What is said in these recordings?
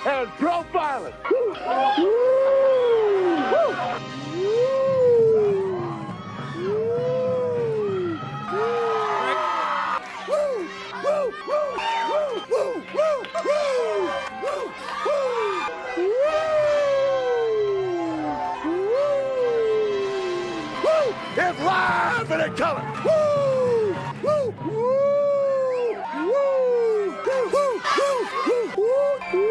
and profiling. Woo. It's live and in color. Woo! Woo! Woo! Woo! Woo! Woo! Woo! Woo!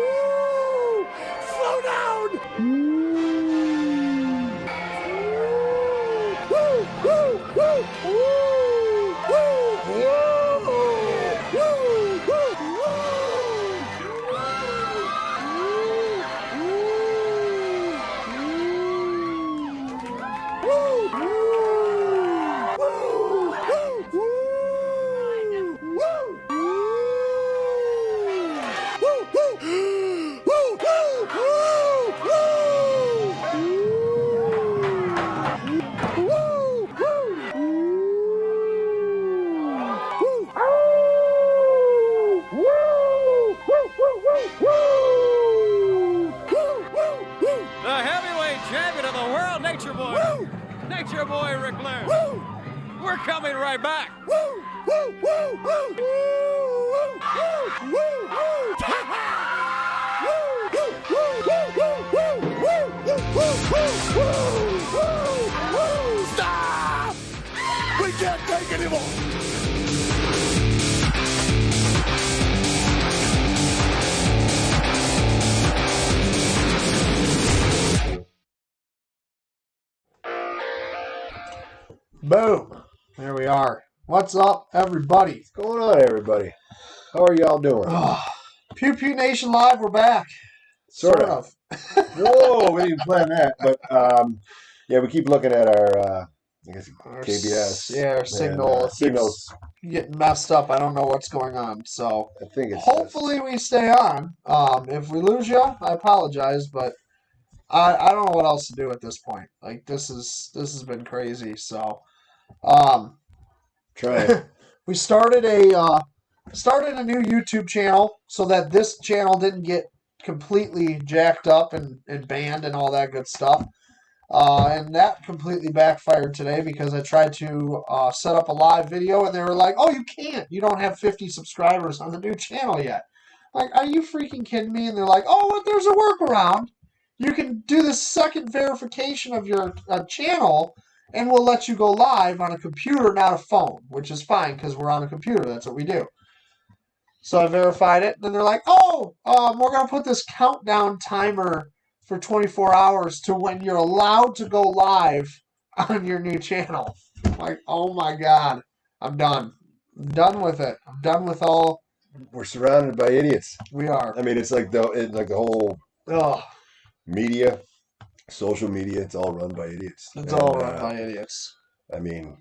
Slow down. Woo! Woo! Woo! Woo! Nature Boy Ric Flair. Woo! We're coming right back. Woo! Woo! Woo! Woo! Woo! Woo! Woo! Woo! Stop! We can't take anymore. Boom. There we are. What's up, everybody? What's going on, everybody? How are y'all doing? Pew Pew Nation Live, we're back. Sort of. Whoa, we didn't plan that. But, yeah, we keep looking at our KBS. Yeah, our signal. And, signals. Getting messed up. I don't know what's going on. So I think it's hopefully we stay on. If we lose you, I apologize, but I don't know what else to do at this point. Like, this has been crazy. So try it. we started a new YouTube channel so that this channel didn't get completely jacked up and banned and all that good stuff. And that completely backfired today because I tried to set up a live video and they were like, oh, you can't. You don't have 50 subscribers on the new channel yet. Like, are you freaking kidding me? And they're like, oh, well, there's a workaround. You can do the second verification of your channel and we'll let you go live on a computer, not a phone, which is fine because we're on a computer. That's what we do. So I verified it. And then they're like, oh, we're going to put this countdown timer for 24 hours to when you're allowed to go live on your new channel. I'm like, oh my God, I'm done. I'm done with it. I'm done with all. We're surrounded by idiots. We are. I mean, it's like the whole media, social media. It's all run by idiots. It's all run by idiots. I mean,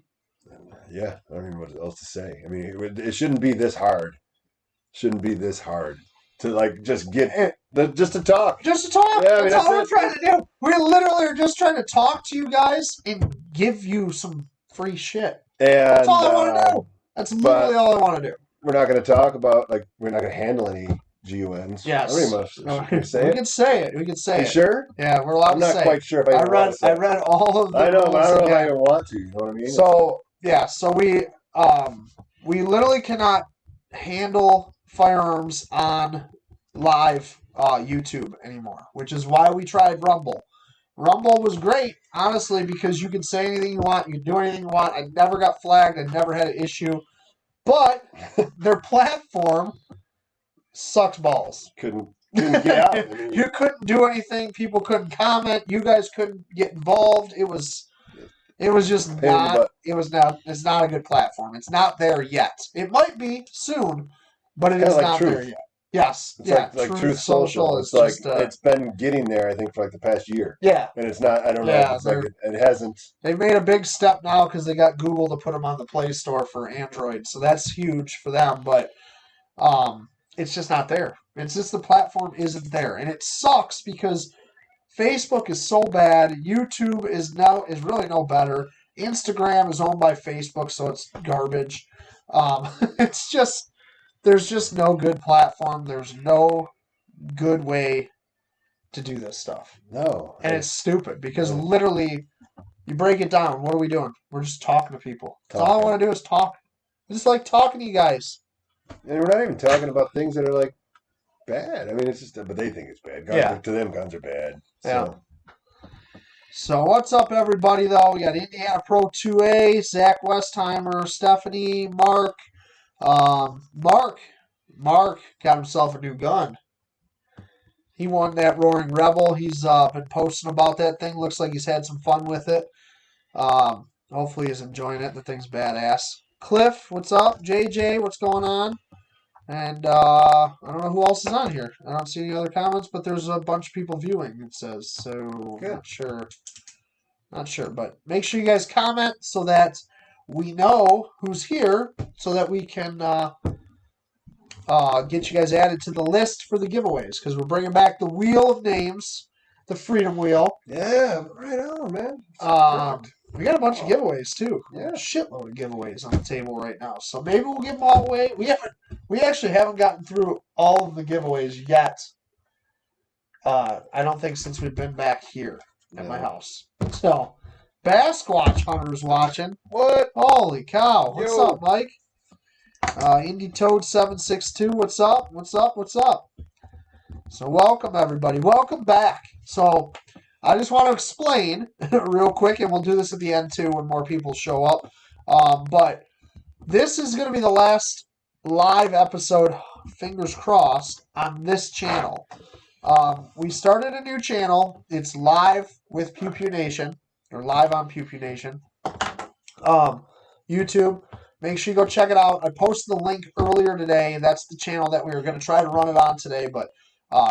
yeah, I don't even know what else to say. I mean, it shouldn't be this hard. Shouldn't be this hard to like just get just to talk. Just to talk. Yeah, I mean, that's all we're trying to do. We literally are just trying to talk to you guys and give you some free shit. And that's all I want to do. That's literally all I want to do. We're not going to talk about we're not going to handle any GUNs. Yes. I mean, we can say it. We can say it. You sure? Yeah, we're allowed to say it. I'm not quite sure if I read all of them. I know, but I don't know if I want to. You know what I mean? So yeah, so we literally cannot handle firearms on live YouTube anymore, which is why we tried Rumble. Rumble was great, honestly, because you can say anything you want, you can do anything you want. I never got flagged, I never had an issue, but their platform sucks balls. Couldn't get out. I mean, you couldn't do anything. People couldn't comment. You guys couldn't get involved. It was just not. It's not a good platform. It's not there yet. It might be soon, but it is not there yet. Yes. It's like Truth Social. It's like it's been getting there, I think, for like the past year. Yeah. And it's not. I don't know. It's like it hasn't. They've made a big step now because they got Google to put them on the Play Store for Android, so that's huge for them. But it's just not there. It's just the platform isn't there, and it sucks because Facebook is so bad. YouTube is really no better. Instagram is owned by Facebook, so it's garbage. It's just there's just no good platform. There's no good way to do this stuff. No. And it's stupid because literally, you break it down. What are we doing? We're just talking to people. That's all I want to do is talk. I just like talking to you guys. And we're not even talking about things that are like bad. I mean, it's just, but they think it's bad. Guns to them, guns are bad. So. Yeah. So what's up, everybody? Though we got Indiana Pro 2A, Zach Westheimer, Stephanie, Mark. Mark got himself a new gun. He won that Roaring Rebel. He's been posting about that thing. Looks like he's had some fun with it. Hopefully he's enjoying it. The thing's badass. Cliff, what's up? JJ, what's going on? And I don't know who else is on here. I don't see any other comments, but there's a bunch of people viewing, it says. So, good. Not sure. But make sure you guys comment so that we know who's here so that we can get you guys added to the list for the giveaways. Because we're bringing back the Wheel of Names, the Freedom Wheel. Yeah, right on, man. We got a bunch of giveaways too. Yeah, a shitload of giveaways on the table right now. So maybe we'll give them all away. We actually haven't gotten through all of the giveaways yet. I don't think since we've been back here at my house. So, Basquatch Hunter's watching. What? Holy cow! What's Yo. up, Mike? Indy Toad 762. What's up? What's up? What's up? So welcome everybody. Welcome back. So. I just want to explain real quick, and we'll do this at the end too when more people show up. But this is going to be the last live episode, fingers crossed, on this channel. We started a new channel. It's live with Pew Pew Nation, or live on Pew Pew Nation. YouTube. Make sure you go check it out. I posted the link earlier today. That's the channel that we were going to try to run it on today, but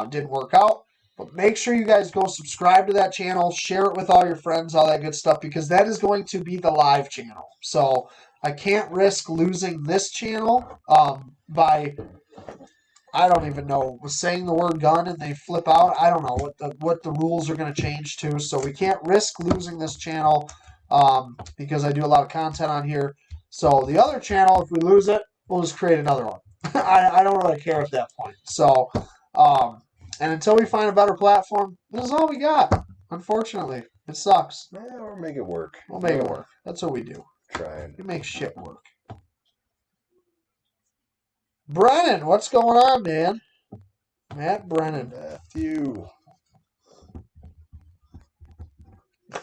didn't work out. But make sure you guys go subscribe to that channel, share it with all your friends, all that good stuff, because that is going to be the live channel. So I can't risk losing this channel by, I don't even know, saying the word gun and they flip out. I don't know what the rules are going to change to. So we can't risk losing this channel because I do a lot of content on here. So the other channel, if we lose it, we'll just create another one. I don't really care at that point. So, and until we find a better platform, this is all we got. Unfortunately, it sucks. Yeah, we'll make it work. We'll make it work. That's what we do. Trying. We make shit work. Brennan, what's going on, man? Matt Brennan. Matthew.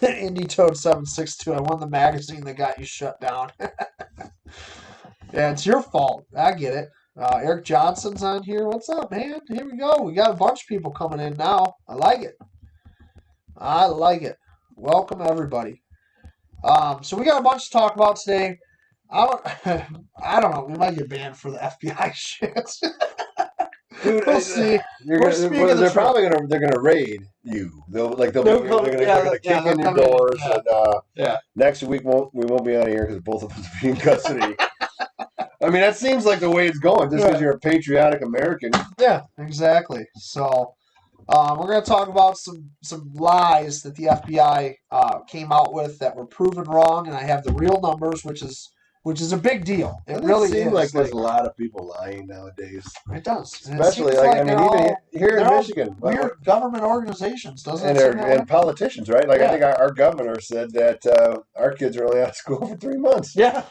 Indy Toad 762. I won the magazine that got you shut down. Yeah, it's your fault. I get it. Eric Johnson's on here. What's up, man? Here we go. We got a bunch of people coming in now. I like it. I like it. Welcome, everybody. So we got a bunch to talk about today. I don't know. We might get banned for the FBI shit. Dude, we'll see. They're probably gonna raid you. They're gonna kick in your doors. And next week we won't be on here because both of us will be in custody. I mean, that seems like the way it's going, just because you're a patriotic American. Yeah, exactly. So, we're going to talk about some lies that the FBI came out with that were proven wrong, and I have the real numbers, which is a big deal. It really seems is. like there's a lot of people lying nowadays. It does, especially even here in Michigan. Weird government organizations, doesn't it? And politicians, right? Like I think our governor said that our kids are only out of school for 3 months. Yeah.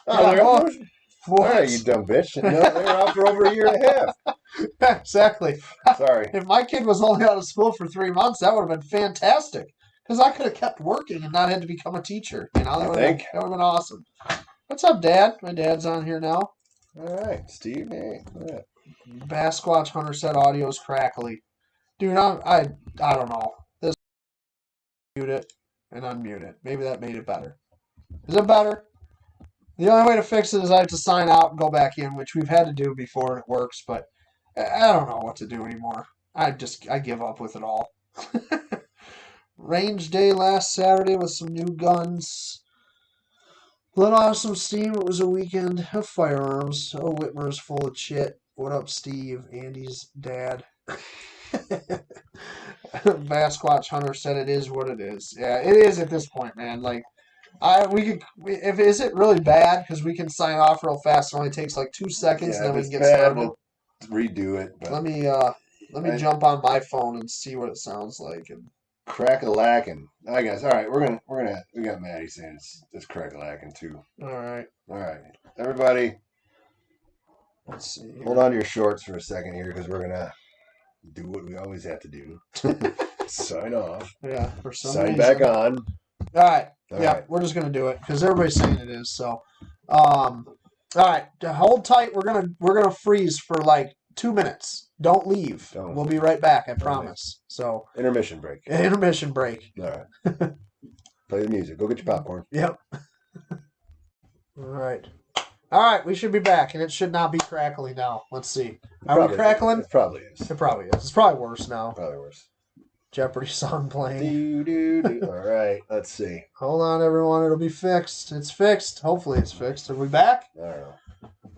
What? You dumb bitch. No, they were out for over a year and a half. Exactly. Sorry. If my kid was only out of school for 3 months, that would have been fantastic. Because I could have kept working and not had to become a teacher. You know, that would have been awesome. What's up, Dad? My dad's on here now. All right, Steve. Hey, Basquatch Hunter said audio is crackly. Dude, I don't know. This mute it and unmute it. Maybe that made it better. Is it better? The only way to fix it is I have to sign out and go back in, which we've had to do before and it works, but I don't know what to do anymore. I give up with it all. Range day last Saturday with some new guns. Let off some steam. It was a weekend of firearms. Oh, Whitmer's full of shit. What up, Steve? Andy's dad. Basquatch Hunter said it is what it is. Yeah, it is at this point, man. Like, is it really bad? Because we can sign off real fast. It only takes like 2 seconds, and then we can get started. We'll redo it. But Let me Let me jump on my phone and see what it sounds like. And crack-a-lackin'. I guess. All right, we got Maddie saying it's crack-a-lackin' too. All right. Everybody, Let's see. Hold on to your shorts for a second here because we're gonna do what we always have to do. Sign off. Yeah. For some Sign reason. back on. All right. All yeah, right. we're just gonna do it because everybody's saying it is. So, all right, hold tight. We're gonna freeze for like 2 minutes. Don't leave. We'll be right back. I promise. So intermission break. Intermission break. All right. Play the music. Go get your popcorn. Yep. All right. All right, we should be back, and it should not be crackly now. Let's see. Are we crackling? It probably is. It probably is. It's probably worse now. Probably worse. Jeopardy song playing. All right, let's see. Hold on, everyone. It'll be fixed. It's fixed. Hopefully it's fixed. Are we back? I don't know.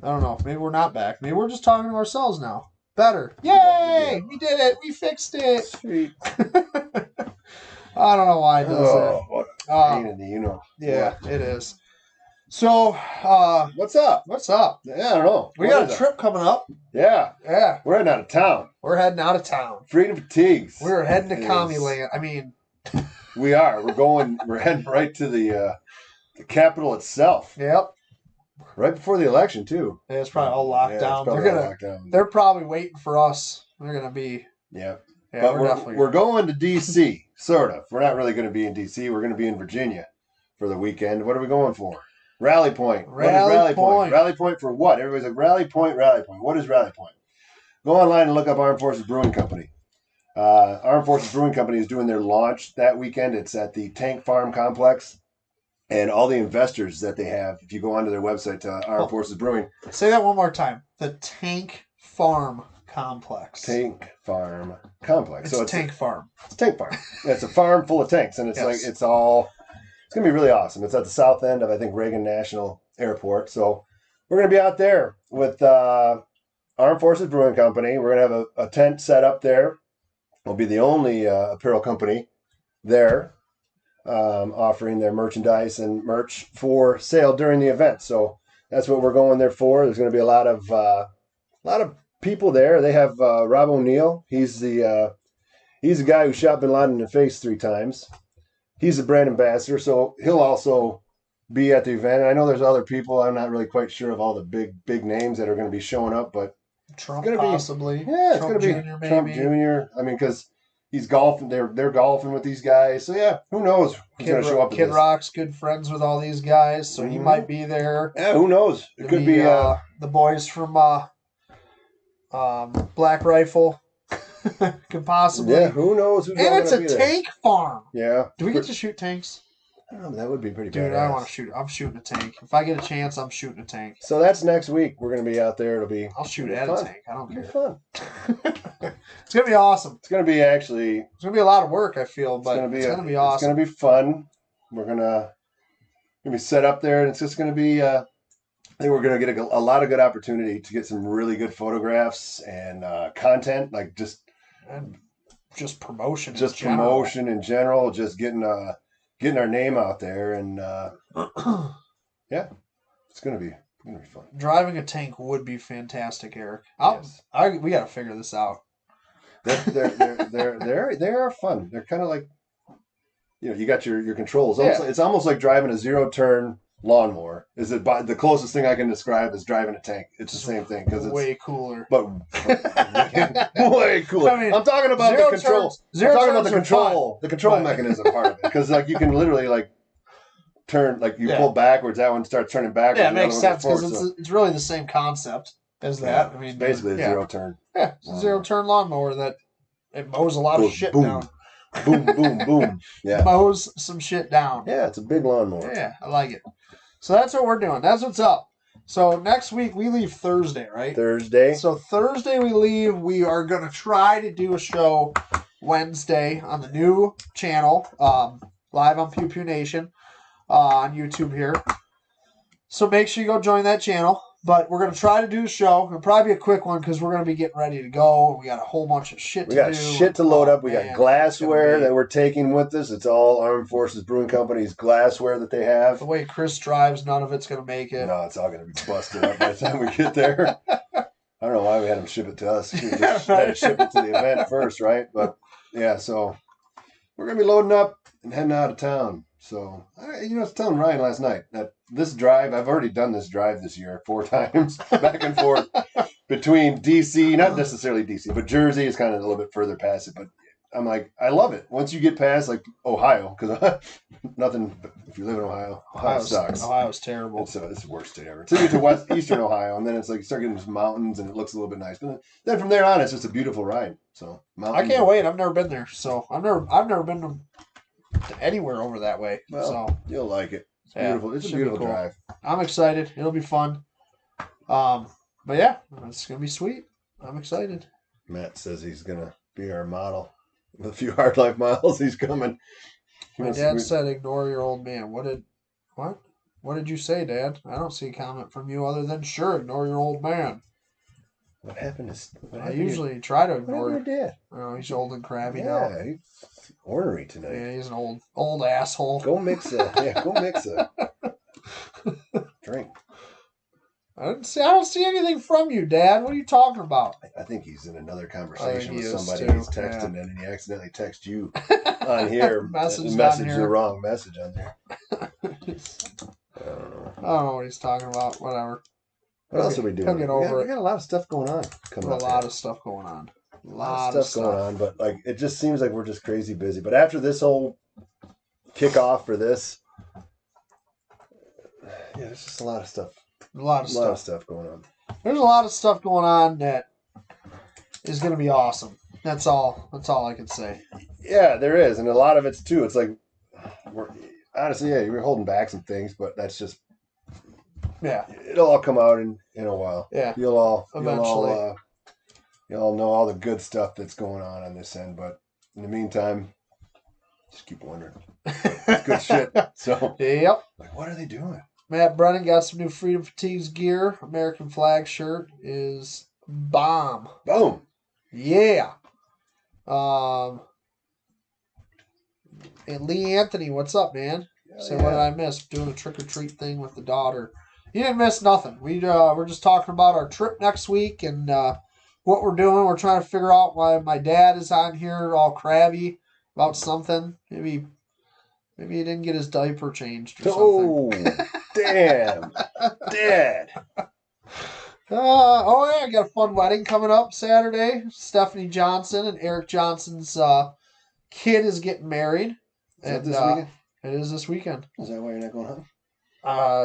I don't know. Maybe we're not back. Maybe we're just talking to ourselves now. Better. Yay! We did it. We fixed it. Sweet. I don't know why it does that. What a pain in the, Yeah, it is. So, what's up? What's up? Yeah, I don't know. We got a trip coming up. Yeah. Yeah. We're heading out of town. We're heading out of town. Freedom Fatigues. We're heading to Commie Land. I mean, we are. We're heading right to the capital itself. Yep. Right before the election too. Yeah, it's probably all locked down. Locked They're probably waiting for us. They're gonna be. Yeah. Yeah, but we're going to DC, sort of. We're not really going to be in DC. We're going to be in Virginia for the weekend. What are we going for? Rally Point. What is Rally Point? Rally Point for what? Everybody's like, Rally Point, Rally Point. What is Rally Point? Go online and look up Armed Forces Brewing Company. Armed Forces Brewing Company is doing their launch that weekend. It's at the Tank Farm Complex. And all the investors that they have, if you go onto their website to Armed Forces Brewing. Say that one more time. The Tank Farm Complex. Tank Farm Complex. It's Tank Farm. It's a tank farm. It's a farm full of tanks, and it's it's going to be really awesome. It's at the south end of, I think, Reagan National Airport. So we're going to be out there with Armed Forces Brewing Company. We're going to have a tent set up there. We'll be the only apparel company there offering their merchandise and merch for sale during the event. So that's what we're going there for. There's going to be a lot of people there. They have Rob O'Neill. He's the guy who shot Bin Laden in the face 3 times. He's the brand ambassador, so he'll also be at the event. And I know there's other people. I'm not really quite sure of all the big names that are going to be showing up, but Trump possibly. It's going to be Jr. Trump Jr. I mean, because he's golfing. They're golfing with these guys. So yeah, who knows who's going to show up? Kid Rock's good friends with all these guys, so he might be there. Yeah, who knows? It could be the boys from Black Rifle. Could possibly. Yeah, who knows? And it's a tank farm. Yeah. Do we get to shoot tanks? That would be pretty Dude, badass. I want to shoot. I'm shooting a tank. If I get a chance, I'm shooting a tank. So that's next week. We're going to be out there. I'll shoot at a tank. I don't care. It'll be fun. It's going to be awesome. It's going to be It's going to be a lot of work, I feel, but it's going to be awesome. It's going to be fun. We're going to be set up there, and it's just going to be I think we're going to get a lot of good opportunity to get some really good photographs and content, like just promotion. Just promotion in general, just getting our name out there, and yeah, it's gonna be fun. Driving a tank would be fantastic, Eric. Yes. We got to figure this out. They are fun. They're kind of like, you got your controls. It's almost like driving a 0-turn lawnmower. Is it the closest thing I can describe is driving a tank? It's the same thing because it's way cooler. But way cooler. I mean, I'm talking about the control. I'm talking about the control mechanism part of it, because like you can literally like turn, like you pull backwards, that one starts turning backwards. Yeah, it makes sense because it's really the same concept as that. Yeah, I mean, it's basically a 0-turn. Yeah, it's a 0-turn lawnmower that it mows a lot of shit down. Boom, boom, boom. Yeah, mows some shit down. Yeah, it's a big lawnmower. Yeah, I like it. So that's what we're doing. That's what's up. So next week we leave Thursday, right? Thursday. So Thursday we leave. We are going to try to do a show Wednesday on the new channel, live on Pew Pew Nation on YouTube here. So make sure you go join that channel. But we're going to try to do a show. It'll probably be a quick one because we're going to be getting ready to go. We got a whole bunch of shit to do. We got shit to load up. We got glassware that we're taking with us. It's all Armed Forces Brewing Company's glassware that they have. The way Chris drives, none of it's going to make it. No, it's all going to be busted up by the time we get there. I don't know why we had them ship it to us. We just had to ship it to the event first, right? But yeah, so we're gonna be loading up and heading out of town. So I was telling Ryan last night that this drive, I've already done this drive this year 4 times back and forth between DC, not necessarily DC, but Jersey is kind of a little bit further past it. But I'm like, I love it. Once you get past like Ohio, because nothing. If you live in Ohio sucks. Ohio's terrible. It's the worst state ever. Until you get to eastern Ohio, and then it's like you start getting some mountains, and it looks a little bit nice. But then from there on, it's just a beautiful ride. So I can't wait. I've never been there, so I've never been to anywhere over that way. Well, so you'll like it. It's beautiful. It's a beautiful cool. drive. I'm excited. It'll be fun. But yeah, it's gonna be sweet. I'm excited. Matt says he's gonna be our model. With a few hard life miles, he's coming. My dad said, "Ignore your old man." What did you say, Dad? I don't see a comment from you other than sure, ignore your old man. What happened? I usually try to ignore your dad. Oh, he's old and crabby now. Yeah, he's ornery tonight. Yeah, he's an old asshole. Go mix a drink. I don't see anything from you, Dad. What are you talking about? I think he's in another conversation with somebody. Too. He's texting and he accidentally texts you on here. message the wrong message on there. I don't know what he's talking about. Whatever. What else are we doing? Get over we got a lot of stuff going on. A lot of stuff going on. A lot of stuff going on, but like it just seems like we're just crazy busy. But after this whole kickoff for this, yeah, there's just a lot of stuff. A lot of stuff going on. There's a lot of stuff going on that is going to be awesome. That's all I can say. Yeah, there is, and a lot of it's too. It's like we're holding back some things, but that's just it'll all come out in a while. Yeah, you'll all eventually. You'll all know all the good stuff that's going on this end. But in the meantime, just keep wondering. It's good shit. So yep. Like, what are they doing? Matt Brennan got some new Freedom Fatigues gear. American flag shirt is bomb. Boom. Yeah. And Lee Anthony, what's up, man? So what did I miss? Doing a trick or treat thing with the daughter. You didn't miss nothing. We're just talking about our trip next week and what we're doing. We're trying to figure out why my dad is on here all crabby about something. Maybe he didn't get his diaper changed or something. Oh, damn. Dad. I got a fun wedding coming up Saturday. Stephanie Johnson and Eric Johnson's kid is getting married. Is that this weekend? It is this weekend. Is that why you're not going home?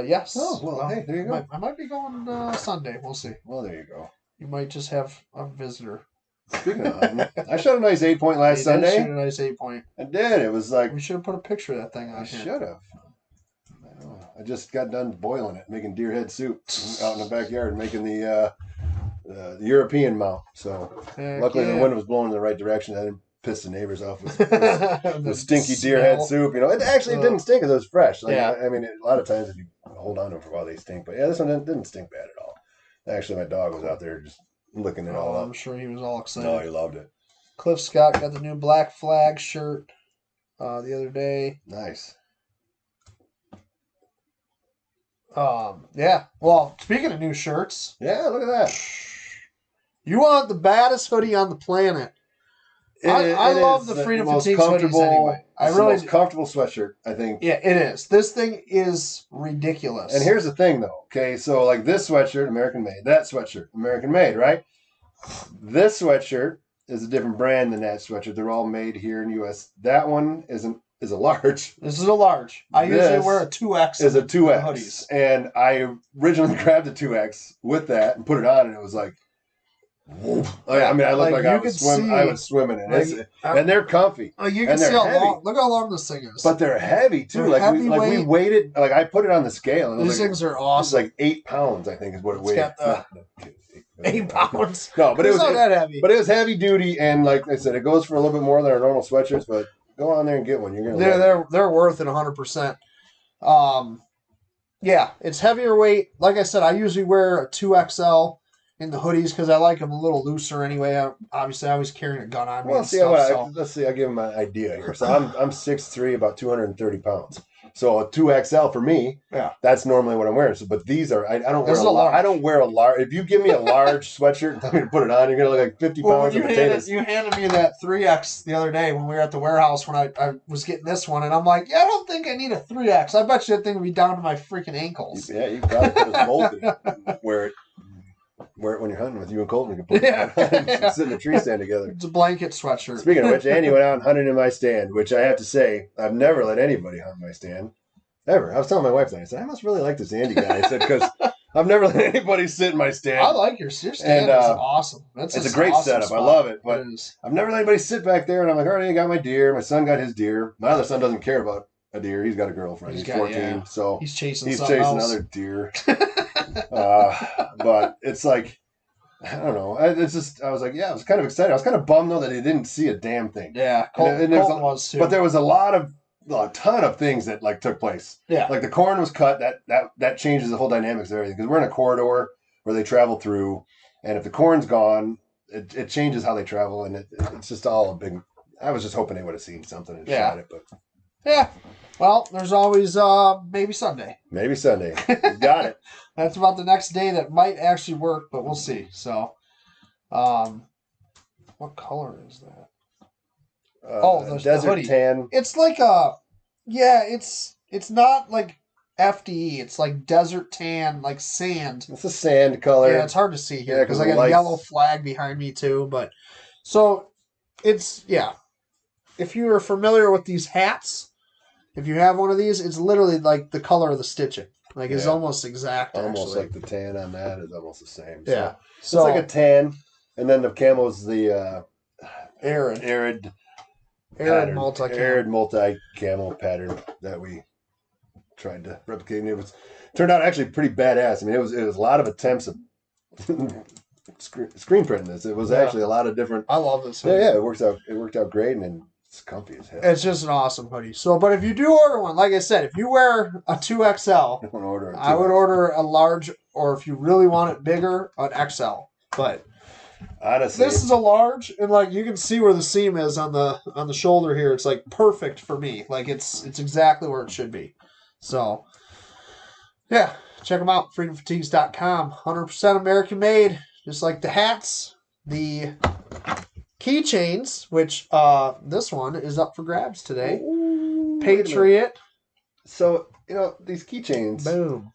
Yes. Oh, well, hey, there you go. I might be going Sunday. We'll see. Well, there you go. You might just have a visitor. Speaking of hunting, I shot a nice 8-point last Sunday. Shoot a nice 8-point. I did. It was like... We should have put a picture of that thing on here. Should have. I just got done boiling it, making deer head soup out in the backyard, making the European mount. So luckily the wind was blowing in the right direction. I didn't piss the neighbors off with the stinky deer head soup. It actually didn't stink because it was fresh. Like, I mean, a lot of times if you hold on to it for a while, they stink. But yeah, this one didn't stink bad at all. Actually, my dog was out there just licking it all up. I'm sure he was all excited. No, he loved it. Cliff Scott got the new Black Flag shirt the other day. Nice. Yeah. Well, speaking of new shirts. Yeah, look at that. You want the baddest hoodie on the planet. I love the Freedom Fatigues hoodies anyway. It's the most comfortable sweatshirt, I think. Yeah, it is. This thing is ridiculous. And here's the thing, though. Okay, so like this sweatshirt, American made. That sweatshirt, American made, right? This sweatshirt is a different brand than that sweatshirt. They're all made here in the U.S. That one is a large. This is a large. I usually wear a 2X. Is a 2X. Hoodies. And I originally grabbed a 2X with that and put it on, and it was like, I mean, I look like I was swimming in it. And they're comfy. You can see look how long this thing is. But they're heavy, too. We weighed like I put it on the scale. And these things are awesome. It was like 8 pounds, I think, is what it weighed. It's got 8 pounds. No, but it was not that heavy. But it was heavy duty, and like I said, it goes for a little bit more than our normal sweatshirts, but go on there and get one. You're gonna they're worth it 100%. Yeah, it's heavier weight. Like I said, I usually wear a 2XL. in the hoodies because I like them a little looser anyway. Obviously, I always carrying a gun on me. Well, and see, stuff, let's see. I'll give him an idea here. So I'm 6'3", about 230 pounds. So a 2XL for me. Yeah, that's normally what I'm wearing. So, but these are I don't wear I don't wear a large. If you give me a large sweatshirt and tell me to put it on, you're gonna look like 50 pounds of potatoes. You handed me that 3X the other day when we were at the warehouse when I was getting this one, and I'm like, yeah, I don't think I need a 3X. I bet you that thing would be down to my freaking ankles. Yeah, you probably put a mold in it. Wear it when you're hunting with you and Colton. You can put it sit in a tree stand together. It's a blanket sweatshirt. Speaking of which, Andy went out and hunted in my stand, which I have to say, I've never let anybody hunt my stand. Ever. I was telling my wife that. I said, I must really like this Andy guy. I said, because I've never let anybody sit in my stand. I like your stand. Is awesome. It's a great awesome setup. Spot. I love it. But I've never let anybody sit back there, and I'm like, all right, I got my deer. My son got his deer. My other son doesn't care about a deer. He's got a girlfriend. He's 14. So he's chasing other deer. But it's like, I don't know. It's just, I was like, yeah, I was kind of excited. I was kind of bummed, though, that he didn't see a damn thing. Yeah, Colton was, too. But there was a ton of things that like took place. Yeah, like the corn was cut. That changes the whole dynamics of everything because we're in a corridor where they travel through, and if the corn's gone, it changes how they travel, and it's just all a big. I was just hoping they would have seen something and shot it, but yeah. Well, there's always maybe Sunday. Maybe Sunday. You got it. That's about the next day that might actually work, but we'll see. So, what color is that? The desert hoodie. tan. It's like it's not like FDE. It's like desert tan, like sand. It's a sand color. Yeah, it's hard to see here because I got a yellow flag behind me too. But so it's If you are familiar with these hats, if you have one of these, it's literally like the color of the stitching. Like it's almost exact. Almost actually. Like the tan on that is almost the same. Yeah, so it's like a tan, and then the camo's the arid multi-camo pattern that we tried to replicate. And it turned out actually pretty badass. I mean, it was a lot of attempts of screen printing this. It was actually a lot of different. I love this hoodie. Yeah, it worked out great, and it's comfy as hell. It's just an awesome hoodie. So, but if you do order one, like I said, if you wear a 2XL, I would order a large, or if you really want it bigger, an XL. But honestly, this is a large, and like you can see where the seam is on the shoulder here. It's like perfect for me. Like it's exactly where it should be. So yeah, check them out. FreedomFatigues.com. 100% American made. Just like the hats, the keychains, which this one is up for grabs today. Ooh, Patriot. So these keychains. Boom.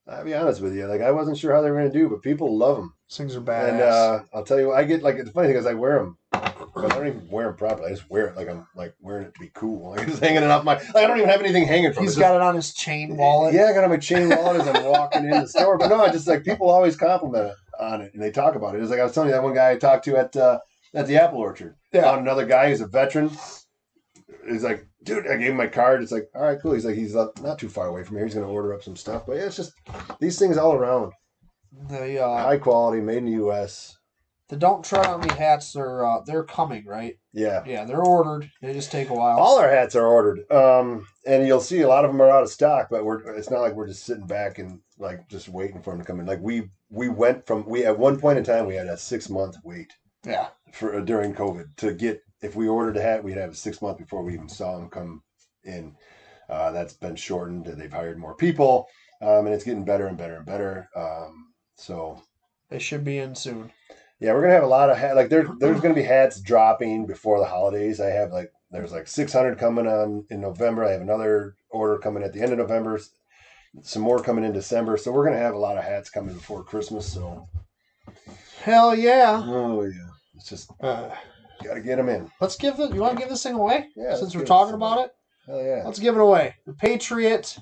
I'll be honest with you. Like I wasn't sure how they were going to do, but people love them. These things are badass. And I'll tell you, I get like the funny thing is I wear them, but I don't even wear them properly. I just wear it like I'm like wearing it to be cool. Like just hanging it off my. Like I don't even have anything hanging from it. He's got it on his chain wallet. Yeah, I got it on my chain wallet as I'm walking in the store. But no, I just like people always compliment on it and they talk about it. It's like I was telling you that one guy I talked to at the apple orchard. Yeah. Found another guy who's a veteran. He's like, dude, I gave him my card. It's like, all right, cool. He's like, he's not too far away from here. He's going to order up some stuff. But yeah, it's just these things all around. The high quality, made in the U.S. The Don't Tread on Me hats are they're coming, right? Yeah. Yeah, they're ordered. They just take a while. All our hats are ordered. And you'll see a lot of them are out of stock, but it's not like we're just sitting back and like just waiting for them to come in. Like we at one point in time we had a 6-month wait. Yeah. For during COVID to get. If we ordered a hat, we'd have 6 months before we even saw them come in. That's been shortened. They've hired more people, and it's getting better and better and better. So they should be in soon. Yeah, we're gonna have a lot of hats. Like there's gonna be hats dropping before the holidays. I have there's 600 coming on in November. I have another order coming at the end of November. Some more coming in December. So we're gonna have a lot of hats coming before Christmas. So hell yeah! Oh yeah, it's just. Got to get them in. Let's give it. You want to give this thing away? Yeah. Since we're talking about it? Hell yeah. Let's give it away. The Patriot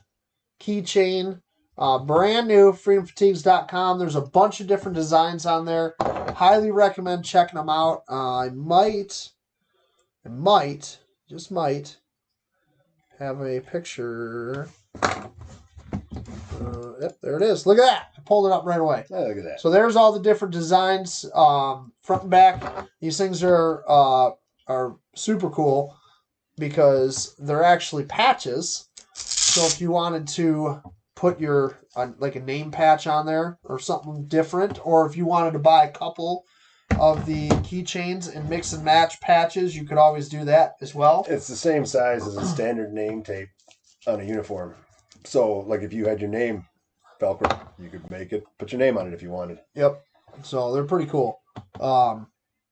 keychain. Brand new. FreedomFatigues.com. There's a bunch of different designs on there. Highly recommend checking them out. I just might have a picture. Yep, there it is. Look at that. I pulled it up right away. Oh, look at that. So there's all the different designs, front and back. These things are super cool because they're actually patches. So if you wanted to put your like a name patch on there or something different, or if you wanted to buy a couple of the keychains and mix and match patches, you could always do that as well. It's the same size as a standard name tape on a uniform. So, like if you had your name Velcro, you could put your name on it if you wanted. Yep. So they're pretty cool.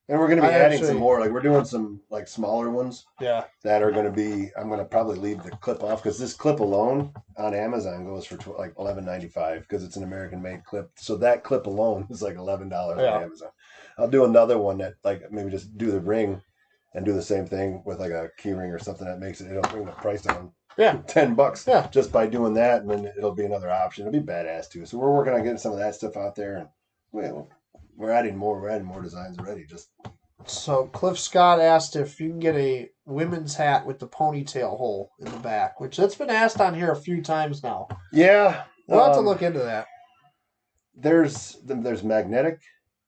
And we're going to be adding some more. Like we're doing some like smaller ones. Yeah. That are going to be. I'm going to probably leave the clip off because this clip alone on Amazon goes for like $11.95 because it's an American-made clip. So that clip alone is like $11 on Amazon. I'll do another one that like maybe just do the ring and do the same thing with like a key ring or something that makes it'll bring the price down. Yeah. $10. Yeah. Just by doing that, and then it'll be another option. It'll be badass too. So we're working on getting some of that stuff out there, and we're adding more. We're adding more designs already. So Cliff Scott asked if you can get a women's hat with the ponytail hole in the back, which that's been asked on here a few times now. Yeah. We'll have to look into that. There's magnetic.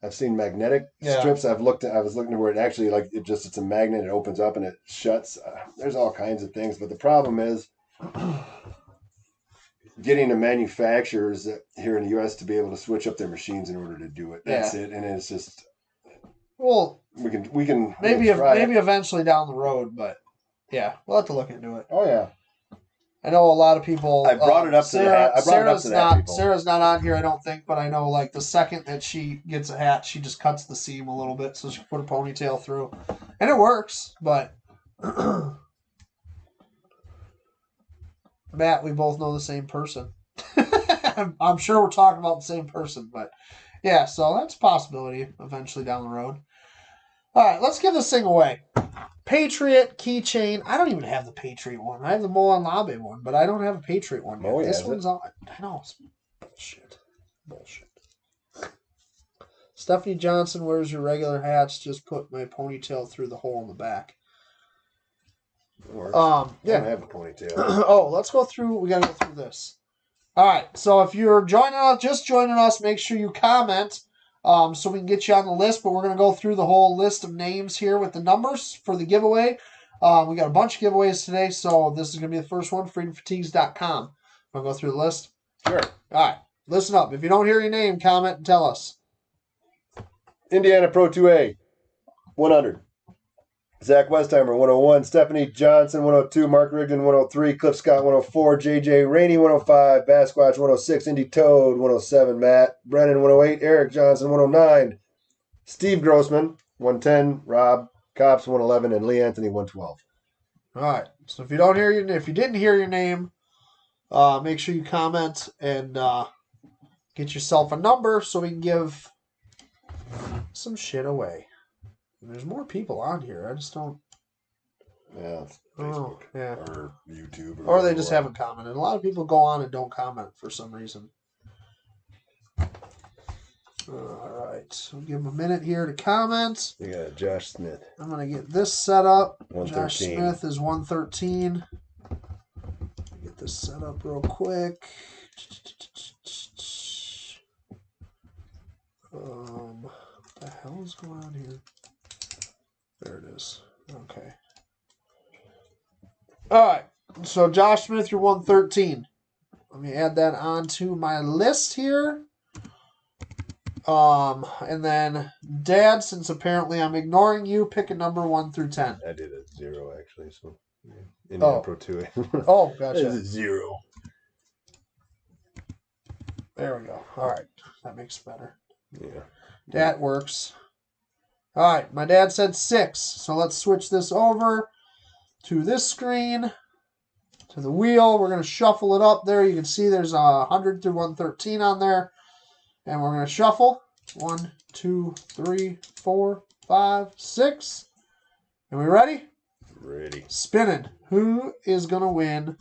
I've seen magnetic strips. I was looking at where it actually it's a magnet. It opens up and it shuts. There's all kinds of things, but the problem is getting the manufacturers here in the U.S. to be able to switch up their machines in order to do it. That's it, and it's just we can maybe eventually down the road, but yeah, we'll have to look into it. Oh yeah. I know a lot of people. I brought it up to that. Sarah's not on here, I don't think, but I know like the second that she gets a hat, she just cuts the seam a little bit so she can put a ponytail through, and it works. But Matt, we both know the same person. I'm sure we're talking about the same person, but yeah, so that's a possibility eventually down the road. All right, let's give this thing away. Patriot keychain. I don't even have the Patriot one. I have the Molan Labe one, but I don't have a Patriot one yet. This one's on. I know. It's bullshit. Stephanie Johnson wears your regular hats. Just put my ponytail through the hole in the back. Yeah. I don't have a ponytail. Let's go through. We got to go through this. All right. So if you're just joining us, make sure you comment. So we can get you on the list, but we're going to go through the whole list of names here with the numbers for the giveaway. We got a bunch of giveaways today, so this is going to be the first one, freedomfatigues.com. Want to go through the list? Sure. All right. Listen up. If you don't hear your name, comment and tell us. Indiana Pro 2A, 100. Zach Westheimer, 101. Stephanie Johnson, 102. Mark Rigdon, 103. Cliff Scott, 104. JJ Rainey, 105. Bass Squatch, 106. Indy Toad, 107. Matt Brennan, 108. Eric Johnson, 109. Steve Grossman, 110. Rob Cops, 111. And Lee Anthony, 112. All right. So if you didn't hear your name, make sure you comment and get yourself a number so we can give some shit away. There's more people on here. I just don't. Yeah, Facebook or YouTube. Or they just haven't commented. A lot of people go on and don't comment for some reason. All right. So give them a minute here to comment. You got Josh Smith. I'm going to get this set up. 113. Josh Smith is 113. Get this set up real quick. What the hell is going on here? There it is. Okay. All right. So Josh Smith, you're 113. Let me add that onto my list here. And then Dad, since apparently I'm ignoring you, pick a number 1 through 10. I did a 0 actually, so Indiana Pro 2A. Oh, gotcha. It's a 0. There we go. All right. That makes it better. Yeah. That works. All right, my dad said 6, so let's switch this over to this screen, to the wheel. We're going to shuffle it up there. You can see there's 100 through 113 on there, and we're going to shuffle. 1, 2, 3, 4, 5, 6. Are we ready? Ready. Spinning. Who is going to win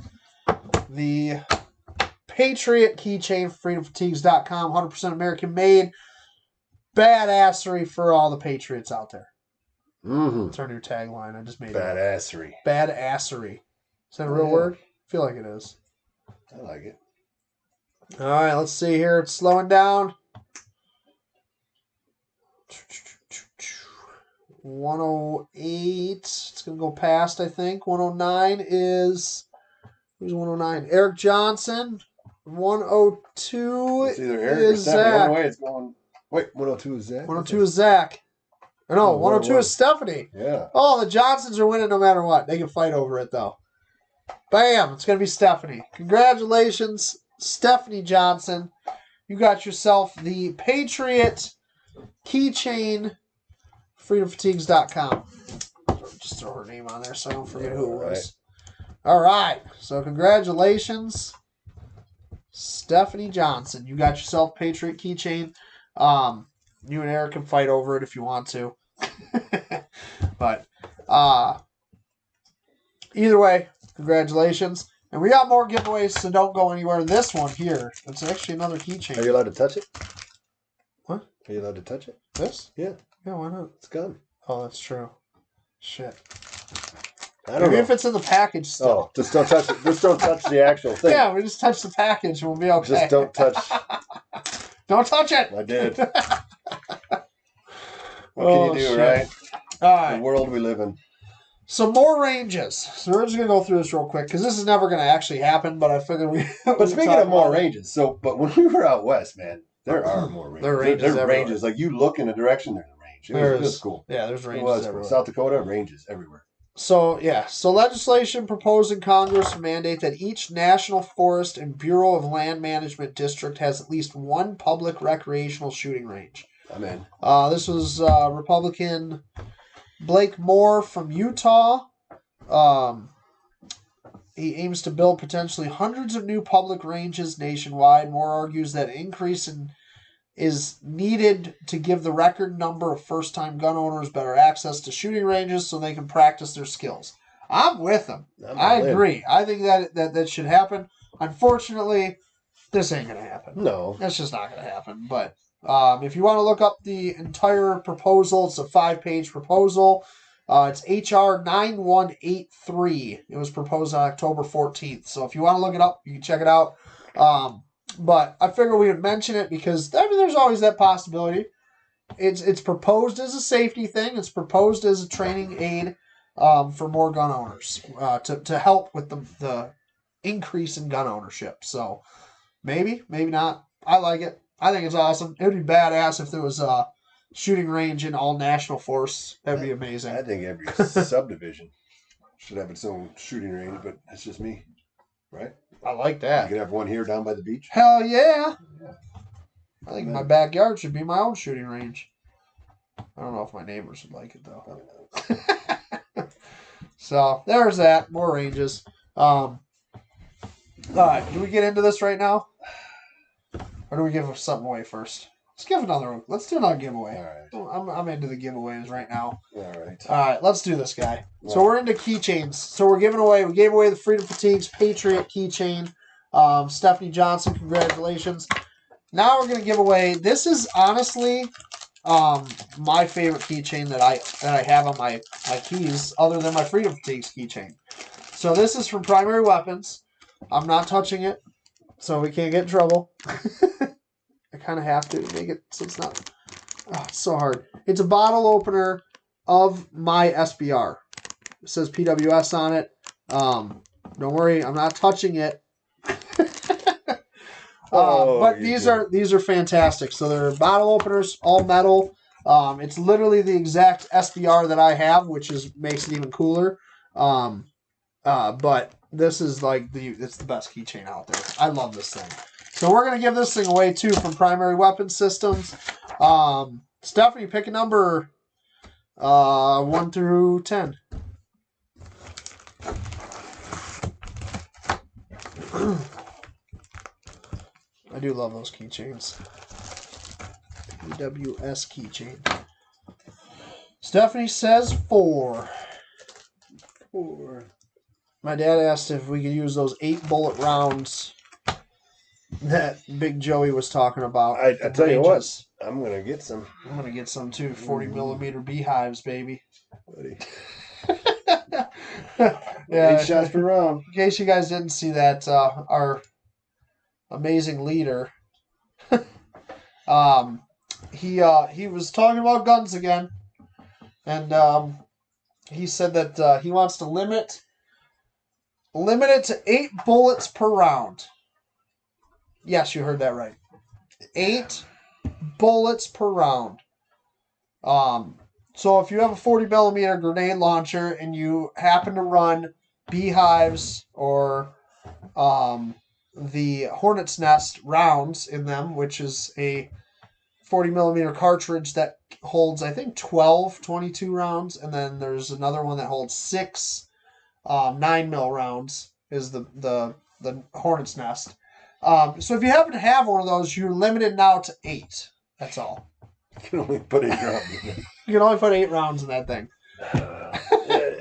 the Patriot keychain for freedomfatigues.com, 100% American made? Badassery for all the Patriots out there. Mm-hmm. It's our new tagline. I just made Badassery. it. Badassery. Is that a real word? I feel like it is. I like it. All right, let's see here. It's slowing down. 108. It's going to go past, I think. 109 is... Who's 109? Eric Johnson. 102 It's either Eric or is Stephanie. Zach. One way it's going. Wait, 102 is Zach? 102 is Zach. No, Oh, 102 is Stephanie. Yeah. Oh, the Johnsons are winning no matter what. They can fight over it, though. Bam! It's going to be Stephanie. Congratulations, Stephanie Johnson. You got yourself the Patriot keychain, freedomfatigues.com. Just throw her name on there so I don't forget who it was. All right. So congratulations, Stephanie Johnson. You got yourself Patriot keychain. You and Eric can fight over it if you want to. But either way, congratulations. And we got more giveaways, so don't go anywhere. This one here, it's actually another keychain. Are you allowed to touch it? What? Are you allowed to touch it? This? Yeah. Yeah, why not? It's gone. Oh, that's true. Shit. I don't know. if it's in the package still. Oh, just don't touch it. Just don't touch the actual thing. Yeah, we just touch the package and we'll be okay. Just don't touch. Don't touch it. I did. What can you do, shit. right? All right. The world we live in. Some more ranges. So we're just going to go through this real quick because this is never going to actually happen, but I figured we... But speaking of more ranges, but when we were out west, man, there are more ranges. There are ranges There's ranges. Like you look in a direction, there's a range. It was cool. Yeah, there's ranges everywhere. South Dakota, ranges everywhere. So legislation proposed in Congress mandate that each National Forest and Bureau of Land Management district has at least one public recreational shooting range. I'm in. This was Republican Blake Moore from Utah. He aims to build potentially hundreds of new public ranges nationwide. Moore argues that increase is needed to give the record number of first-time gun owners better access to shooting ranges so they can practice their skills. I'm with him. I agree. I think that should happen. Unfortunately, this ain't going to happen. No. That's just not going to happen. But if you want to look up the entire proposal, it's a 5-page proposal. It's H.R. 9183. It was proposed on October 14th. So if you want to look it up, you can check it out. But I figure we would mention it because there's always that possibility. It's proposed as a safety thing. It's proposed as a training aid for more gun owners to help with the increase in gun ownership. So maybe not. I like it. I think it's awesome. It would be badass if there was a shooting range in all national forests. That'd be amazing. I think every subdivision should have its own shooting range, but that's just me, right? I like that. You can have one here down by the beach. Hell yeah. I think my backyard should be my own shooting range. I don't know if my neighbors would like it, though. So, there's that. More ranges. All right. Do we get into this right now? Or do we give something away first? Let's do another giveaway. All right. I'm into the giveaways right now. All right. All right, let's do this, guy. So we're into keychains. So we gave away the Freedom Fatigues Patriot keychain. Stephanie Johnson, congratulations. Now we're going to give away, this is honestly my favorite keychain that I have on my keys other than my Freedom Fatigues keychain. So this is from Primary Weapons. I'm not touching it, so we can't get in trouble. I kind of have to make it so it's not... Oh, it's so hard. It's a bottle opener of my SBR. It says PWS on it. Don't worry, I'm not touching it. But these are fantastic. So they're bottle openers, all metal. It's literally the exact SBR that I have, which makes it even cooler. But this is it's the best keychain out there. I love this thing. So we're gonna give this thing away too from Primary Weapon Systems. Stephanie, pick a number 1 through 10. I do love those keychains. PWS keychain. Stephanie says 4. 4. My dad asked if we could use those 8-bullet rounds that Big Joey was talking about. I tell you what, I'm going to get some. I'm going to get some too. 40-millimeter beehives, baby. Yeah, 8 shots per round. In case you guys didn't see that, our amazing leader, he was talking about guns again, and he said that he wants to limit it to 8 bullets per round. Yes, you heard that right. 8 bullets per round. So if you have a 40 millimeter grenade launcher and you happen to run beehives or the hornet's nest rounds in them, which is a 40 millimeter cartridge that holds, I think, 12 22 rounds, and then there's another one that holds 6 9 mil rounds is the hornet's nest. So if you happen to have one of those, you're limited now to 8. That's all. You can only put 8 rounds in there. You can only put 8 rounds in that thing.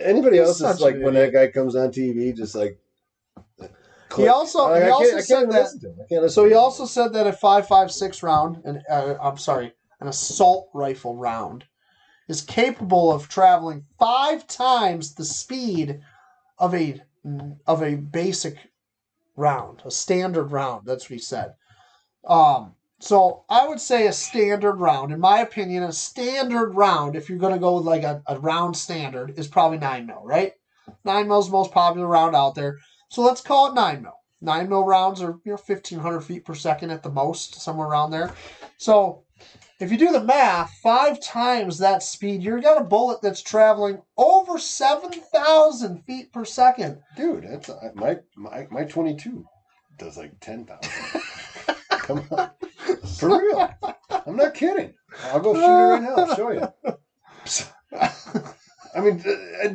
Anybody else is like when that guy comes on TV, just like. He also said that. So he also said that a 5.56 round, an assault rifle round, is capable of traveling 5 times the speed of a basic round, a standard round. That's what he said. So I would say a standard round, in my opinion, a standard round, if you're going to go with like a round standard, is probably 9 mil, right? 9 mil is the most popular round out there. So let's call it 9 mil. 9 mil rounds are 1,500 feet per second at the most, somewhere around there. So if you do the math, 5 times that speed, you've got a bullet that's traveling over 7,000 feet per second. Dude, that's my 22 does like 10,000. Come on, for real. I'm not kidding. I'll go shoot it right now. I'll show you. I mean,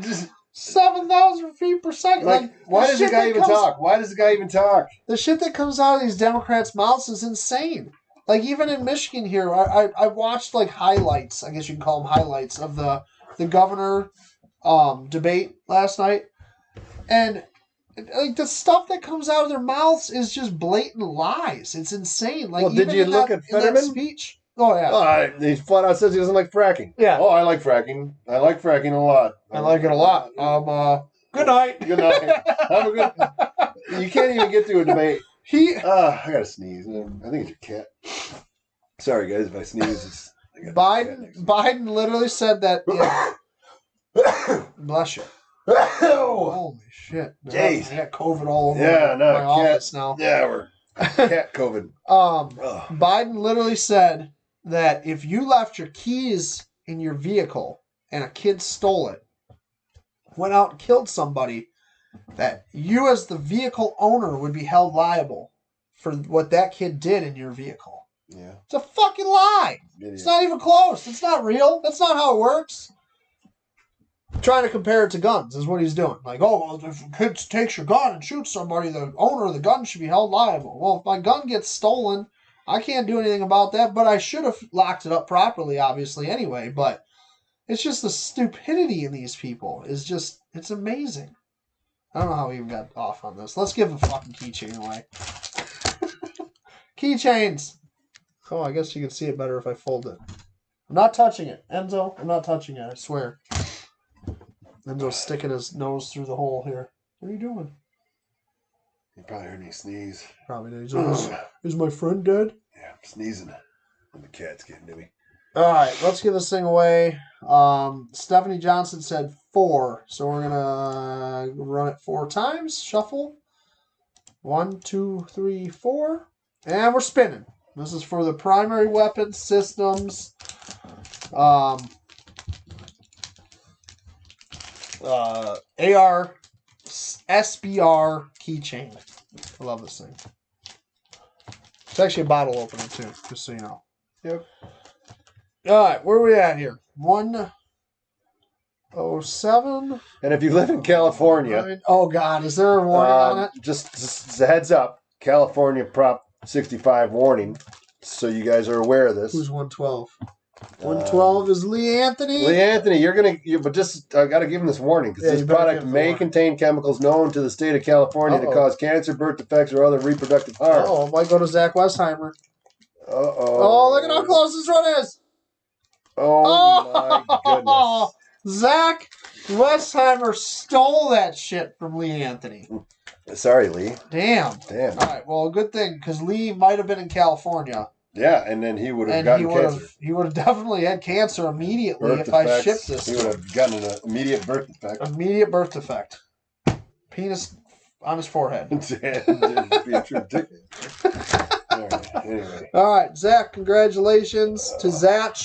just. 7,000 feet per second. Like why does the guy even talk? Why does the guy even talk? The shit that comes out of these Democrats' mouths is insane. Like, even in Michigan here, I watched, like, highlights, I guess you can call them highlights, of the governor debate last night. And, like, the stuff that comes out of their mouths is just blatant lies. It's insane. Like, well, did you look at Fetterman? Speech? Oh, yeah. He flat out says he doesn't like fracking. Yeah. Oh, I like fracking. I like fracking a lot. I like it a lot. Good night. Good night. Have a good. You can't even get through a debate. I gotta sneeze. I think it's your cat. Sorry, guys, if I sneeze. Biden literally said that. Bless you. Holy shit! Jeez. I got COVID all over my office now. Yeah, we're cat COVID. Biden literally said that if you left your keys in your vehicle and a kid stole it, went out and killed somebody, that you as the vehicle owner would be held liable for what that kid did in your vehicle. Yeah. It's a fucking lie. It's not even close. It's not real. That's not how it works. Trying to compare it to guns is what he's doing. Like, oh, well, if a kid takes your gun and shoots somebody, the owner of the gun should be held liable. Well, if my gun gets stolen, I can't do anything about that, but I should have locked it up properly, obviously, anyway. But it's just the stupidity in these people is just, it's amazing. I don't know how we even got off on this. Let's give a fucking keychain away. Keychains! Oh, I guess you can see it better if I fold it. I'm not touching it. Enzo, I'm not touching it, I swear. Enzo's sticking his nose through the hole here. What are you doing? You probably heard me sneeze. Probably did. Is my friend dead? Yeah, I'm sneezing. And the cat's getting to me. All right, let's give this thing away. Stephanie Johnson said 4, so we're going to run it 4 times. Shuffle. 1, 2, 3, 4. And we're spinning. This is for the primary weapon systems. AR SBR keychain. I love this thing. It's actually a bottle opener too, just so you know. Yep. All right, where are we at here? 107. And if you live in California, oh God, is there a warning on it? Just a heads up, California Prop 65 warning, so you guys are aware of this. Who's 112? 112 is Lee Anthony. Lee Anthony, but just I got to give him this warning because this product may contain chemicals known to the state of California to cause cancer, birth defects, or other reproductive harm. Oh, might go to Zach Westheimer. Oh, look at how close this one is. Oh my goodness. Zach Westheimer stole that shit from Lee Anthony. Sorry, Lee. Damn. All right, well, good thing, because Lee might have been in California. Yeah, and then he would have gotten cancer. He would have definitely had cancer immediately if I shipped this. He would have gotten an immediate birth defect. Immediate birth defect. Penis on his forehead. Be a true dick. Anyway. All right, Zach, congratulations to Zach.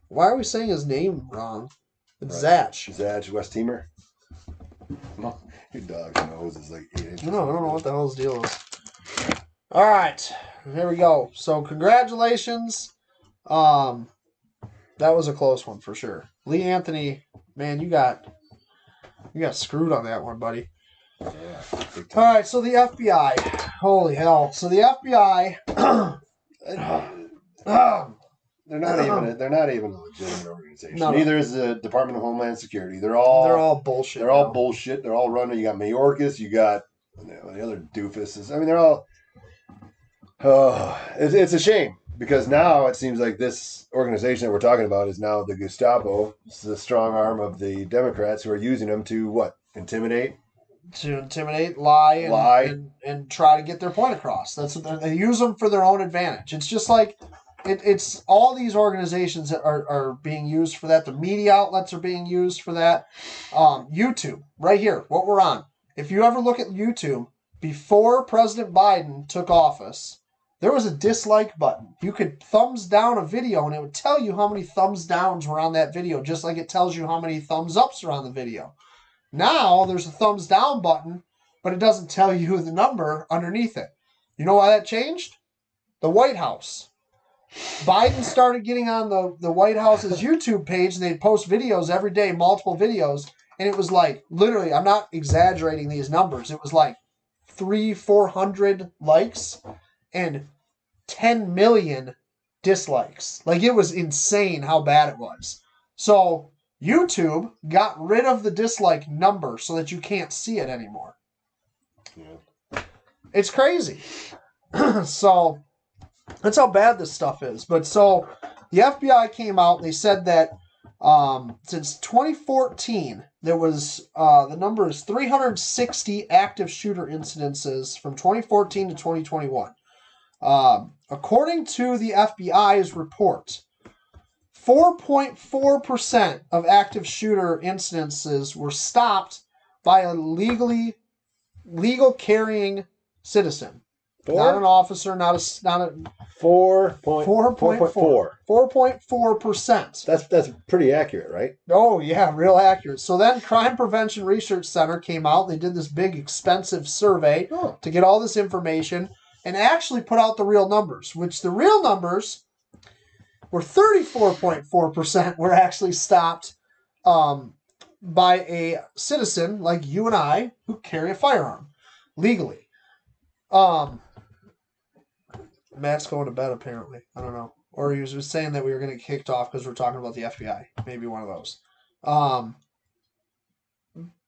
Why are we saying his name wrong? It's Zach. Zach, West Teamer. Your dog's nose is like 8 inches. No, I don't know what the hell his deal is. All right, here we go. So congratulations. That was a close one for sure. Lee Anthony, man, you got screwed on that one, buddy. Yeah. All right, so the FBI. Holy hell. So the FBI. They're not even a legitimate organization. No. Neither is the Department of Homeland Security. They're all bullshit. They're all bullshit. They're all running. You got Mayorkas. You got the other doofuses. I mean, they're all. It's a shame because now it seems like this organization that we're talking about is now the Gestapo. It's the strong arm of the Democrats who are using them to what? Intimidate. To intimidate, lie, and try to get their point across. That's what they use them for their own advantage. It's just like it's all these organizations that are being used for that. The media outlets are being used for that. YouTube, right here, what we're on. If you ever look at YouTube, before President Biden took office, there was a dislike button. You could thumbs down a video, and it would tell you how many thumbs downs were on that video, just like it tells you how many thumbs ups are on the video. Now, there's a thumbs down button, but it doesn't tell you the number underneath it. You know why that changed? The White House. Biden started getting on the White House's YouTube page, and they'd post videos every day, multiple videos, and it was like, literally, I'm not exaggerating these numbers, it was like 300-400 likes and 10 million dislikes. Like, it was insane how bad it was. So YouTube got rid of the dislike number so that you can't see it anymore. Yeah. It's crazy. So that's how bad this stuff is. But so the FBI came out and they said that since 2014, there was, the number is 360 active shooter incidences from 2014 to 2021. According to the FBI's report, 4.4% of active shooter incidences were stopped by a legal carrying citizen. Not an officer, not a 4.4%. 4.4%. That's pretty accurate, right? Oh yeah, real accurate. So then Crime Prevention Research Center came out and they did this big expensive survey to get all this information and actually put out the real numbers, which the real numbers were 34.4% were actually stopped by a citizen like you and I who carry a firearm legally. Matt's going to bed apparently. I don't know. Or he was just saying that we were going to get kicked off because we're talking about the FBI. Maybe one of those.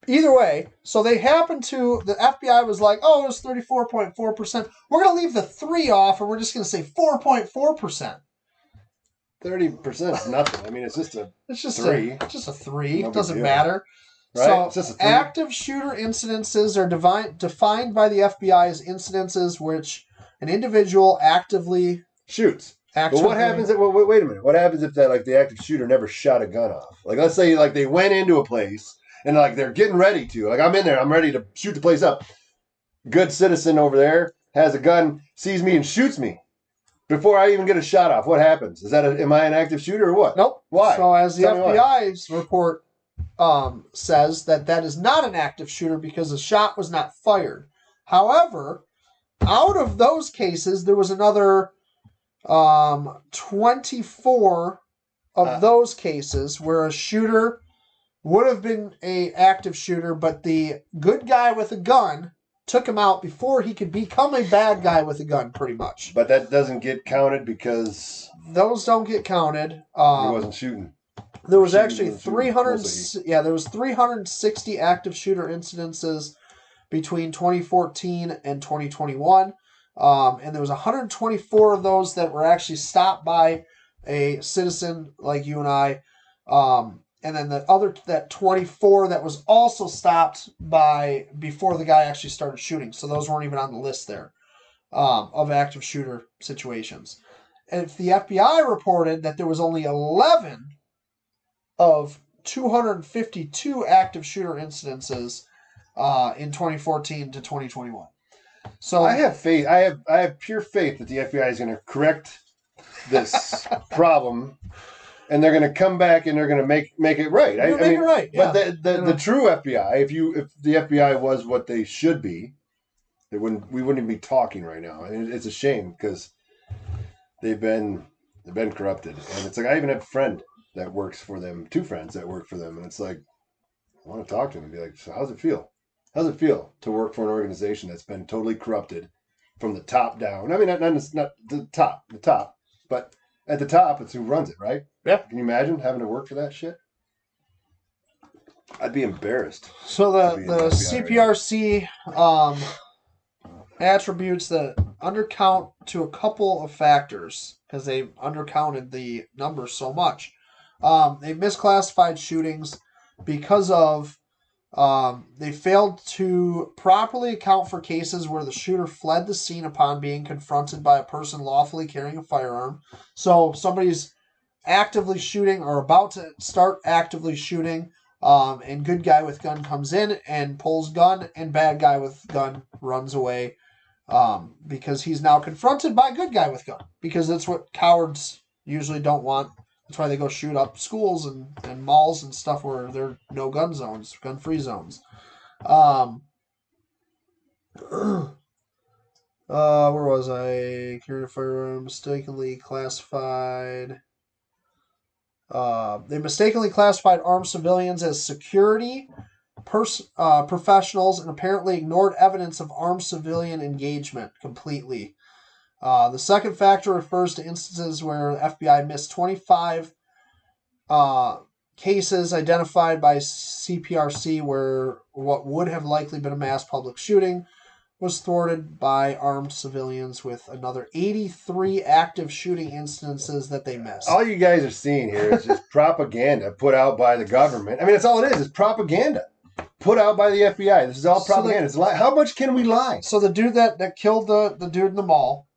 Either way, so they happened to, the FBI was like, oh, it was 34.4%. We're going to leave the 3 off and we're just going to say 4.4%. 30% is nothing. I mean, it's just a 3. It's just a 3. No It doesn't deal. matter. Right? So It's just a 3. active shooter incidences are defined by the FBI as incidences which an individual actively shoots. But what happens if, wait a minute, what happens if the active shooter never shot a gun off? Like, let's say, they went into a place and, they're getting ready to. Like, I'm in there, I'm ready to shoot the place up. Good citizen over there has a gun, sees me and shoots me before I even get a shot off. What happens? Am I an active shooter or what? Nope. Why? So as the FBI's report says that is not an active shooter because the shot was not fired. However, out of those cases, there was another 24 of those cases where a shooter would have been a active shooter, but the good guy with a gun took him out before he could become a bad guy with a gun, pretty much. But that doesn't get counted because those don't get counted. He wasn't shooting. There was actually 360 active shooter incidences between 2014 and 2021. And there was 124 of those that were actually stopped by a citizen like you and I. And then that 24 that was also stopped by before the guy actually started shooting. So those weren't even on the list there of active shooter situations. And if the FBI reported that there was only 11 of 252 active shooter incidences in 2014 to 2021. So I have faith. I have pure faith that the FBI is going to correct this problem, and they're going to come back and they're going to make it right. Make it right. Yeah. But the true FBI, if the FBI was what they should be, we wouldn't even be talking right now. And it's a shame because they've been corrupted. And it's like I even have a friend that works for them, 2 friends that work for them, and it's like I want to talk to them and be like, so how's it feel? How's it feel to work for an organization that's been totally corrupted from the top down? I mean, not the top, but at the top, it's who runs it, right? Yeah. Can you imagine having to work for that shit? I'd be embarrassed. So the CPRC attributes that undercount to a couple of factors because they undercounted the numbers so much. They misclassified shootings because of they failed to properly account for cases where the shooter fled the scene upon being confronted by a person lawfully carrying a firearm. So somebody's actively shooting or about to start actively shooting, and good guy with gun comes in and pulls gun, and bad guy with gun runs away because he's now confronted by good guy with gun, because that's what cowards usually don't want. That's why they go shoot up schools and malls and stuff where there are no gun zones, gun-free zones. Where was I? Carrying a firearm mistakenly classified. They mistakenly classified armed civilians as security professionals and apparently ignored evidence of armed civilian engagement completely. The second factor refers to instances where the FBI missed 25 cases identified by CPRC where what would have likely been a mass public shooting was thwarted by armed civilians, with another 83 active shooting instances that they missed. All you guys are seeing here is just propaganda put out by the government. I mean, that's all it is. It's propaganda put out by the FBI. This is all propaganda. How much can we lie? So the dude that killed the dude in the mall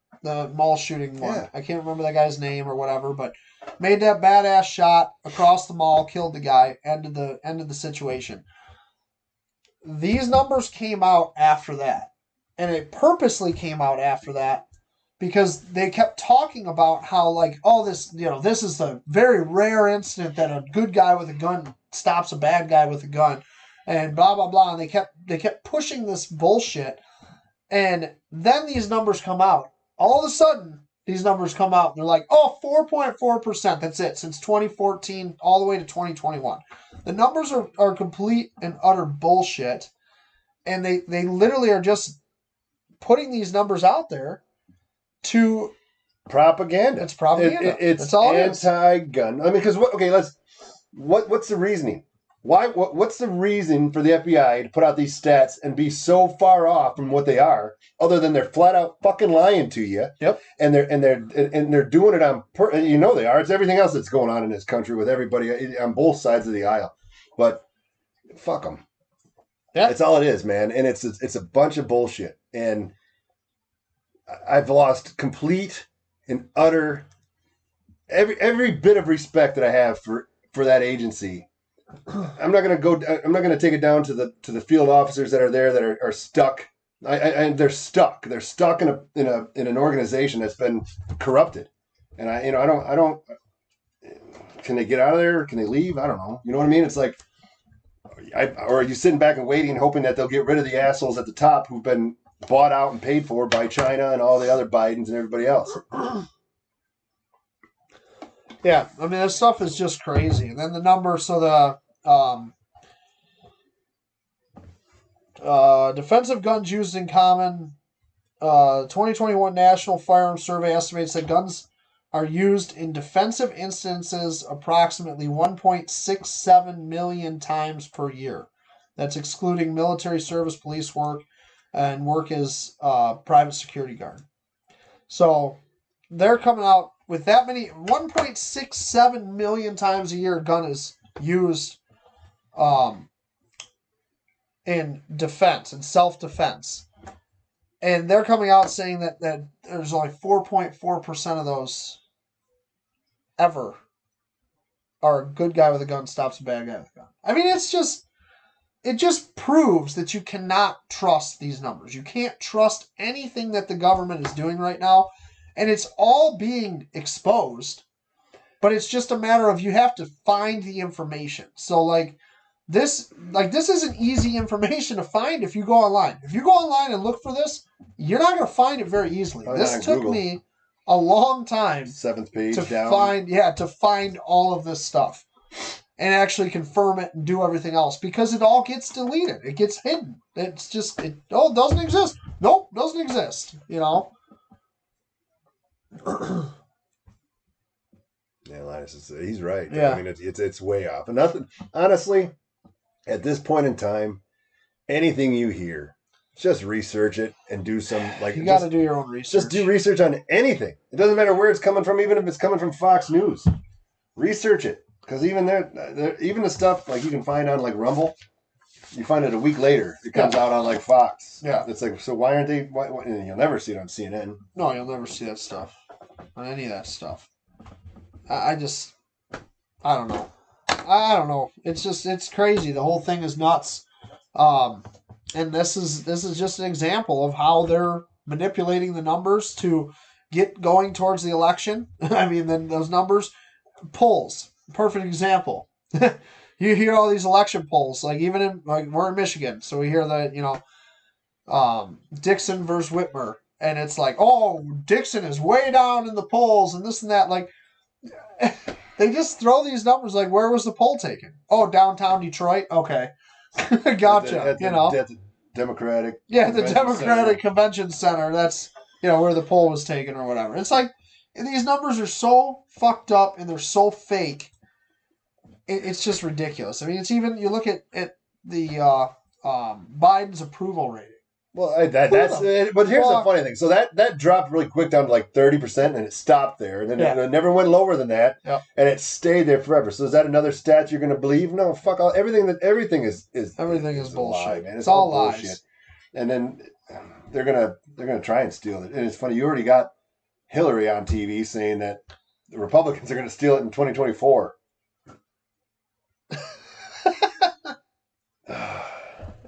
shooting one, yeah. I can't remember that guy's name or whatever, but made that badass shot across the mall, killed the guy, ended the situation. These numbers came out after that. And it purposely came out after that because they kept talking about how, like, oh, this is a very rare incident that a good guy with a gun stops a bad guy with a gun, and blah blah blah. And they kept pushing this bullshit, and then these numbers come out. All of a sudden, these numbers come out, and they're like, oh, 4.4%. That's it since 2014 all the way to 2021. The numbers are complete and utter bullshit, and they literally are just putting these numbers out there to propaganda. It's propaganda. It's all anti-gun. I mean, because what's the reasoning? What's the reason for the FBI to put out these stats and be so far off from what they are, other than they're flat out fucking lying to you? Yep. And they're doing it on they are. It's everything else that's going on in this country with everybody on both sides of the aisle. But fuck them. Yeah. That's all it is, man. And it's a bunch of bullshit. And I've lost complete and utter every bit of respect that I have for that agency. I'm not going to take it down to the field officers that are there that are stuck. They're stuck. They're stuck in an organization that's been corrupted. And I don't. Can they get out of there? Can they leave? I don't know. You know what I mean? It's like. Or are you sitting back and waiting, hoping that they'll get rid of the assholes at the top who've been bought out and paid for by China and all the other Bidens and everybody else? Yeah, I mean, this stuff is just crazy. And then the number, so the defensive guns used in common, 2021 National Firearms Survey estimates that guns are used in defensive instances approximately 1.67 million times per year. That's excluding military service, police work, and work as private security guard. So they're coming out with that many, 1.67 million times a year a gun is used in defense and self-defense. And they're coming out saying that there's only 4.4% of those ever are a good guy with a gun stops a bad guy with a gun. I mean, it's it just proves that you cannot trust these numbers. You can't trust anything that the government is doing right now, and it's all being exposed, but it's just a matter of you have to find the information. So this isn't easy information to find if you go online. If you go online and look for this, you're not going to find it very easily. Probably This took me a long time 7th page to down. to find all of this stuff and actually confirm it and do everything else, because it all gets deleted. It gets hidden. It's just it doesn't exist. Nope, doesn't exist. Yeah, Linus he's right. Yeah. I mean, it's way off. And nothing, honestly, at this point in time, anything you hear, just research it and do some you got to do your own research. Just do research on anything. It doesn't matter where it's coming from, even if it's coming from Fox News. Research it, because even even the stuff like you can find on like Rumble, you find it a week later. It comes out on like Fox. Yeah, it's like, so why aren't they? Why, you'll never see it on CNN. No, you'll never see that stuff on any of that stuff. I don't know. I don't know. It's crazy. The whole thing is nuts. And this is just an example of how they're manipulating the numbers to get going towards the election. I mean, then those numbers, polls, perfect example. You hear all these election polls, like even in we're in Michigan, so we hear that Dixon versus Whitmer, and it's like, oh, Dixon is way down in the polls and this and that, like. They just throw these numbers like, where was the poll taken? Oh, downtown Detroit? Okay. Gotcha. At the Democratic. Yeah, the Democratic Convention Center. That's, where the poll was taken or whatever. It's like, these numbers are so fucked up and they're so fake. It's just ridiculous. I mean, it's even, you look at the Biden's approval rating. Well, that's it. But here's the funny thing. So that dropped really quick down to like 30%, and it stopped there. And then it never went lower than that. Yep. And it stayed there forever. So is that another stat you're going to believe? No, fuck all. Everything is bullshit, lie, man. It's all lies. Bullshit. And then they're gonna try and steal it. And it's funny. You already got Hillary on TV saying that the Republicans are going to steal it in 2024.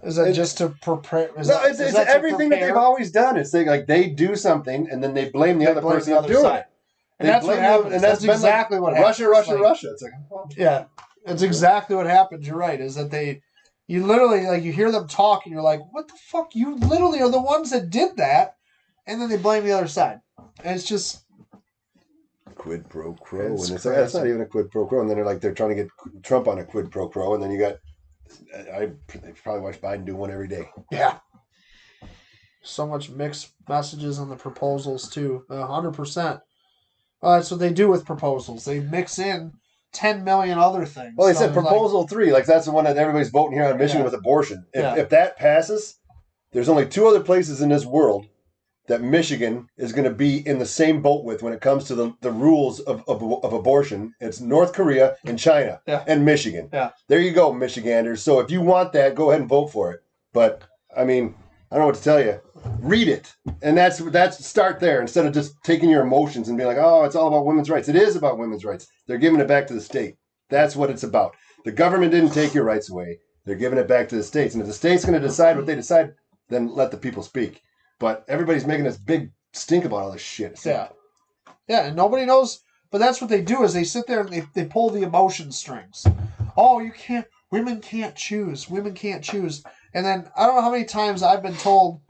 Is that just to prepare? It's everything that they've always done. It's like they do something and then they blame the other person for doing it. And that's what happens. And that's exactly what happens. Russia. It's like, yeah, it's exactly what happens. You're right. Is that you literally, like, you hear them talk and you're like, what the fuck? You literally are the ones that did that, and then they blame the other side. And it's just quid pro quo, and it's like, that's not even a quid pro quo. And then they're trying to get Trump on a quid pro quo, and then you got. I probably watch Biden do one every day. Yeah. So much mixed messages on the proposals, too. 100%. That's what they do with proposals. They mix in 10 million other things. Well, they said proposal 3. Like, that's the one that everybody's voting here on Michigan with abortion. If that passes, there's only 2 other places in this world that Michigan is going to be in the same boat with when it comes to the rules of abortion. It's North Korea and China and Michigan. Yeah. There you go, Michiganders. So if you want that, go ahead and vote for it. But, I mean, I don't know what to tell you. Read it. And that's start there instead of just taking your emotions and being like, oh, it's all about women's rights. It is about women's rights. They're giving it back to the state. That's what it's about. The government didn't take your rights away. They're giving it back to the states. And if the state's going to decide what they decide, then let the people speak. But everybody's making this big stink about all this shit. Yeah. Yeah, and nobody knows. But that's what they do is they sit there and they pull the emotion strings. Oh, women can't choose. Women can't choose. And then I don't know how many times I've been told,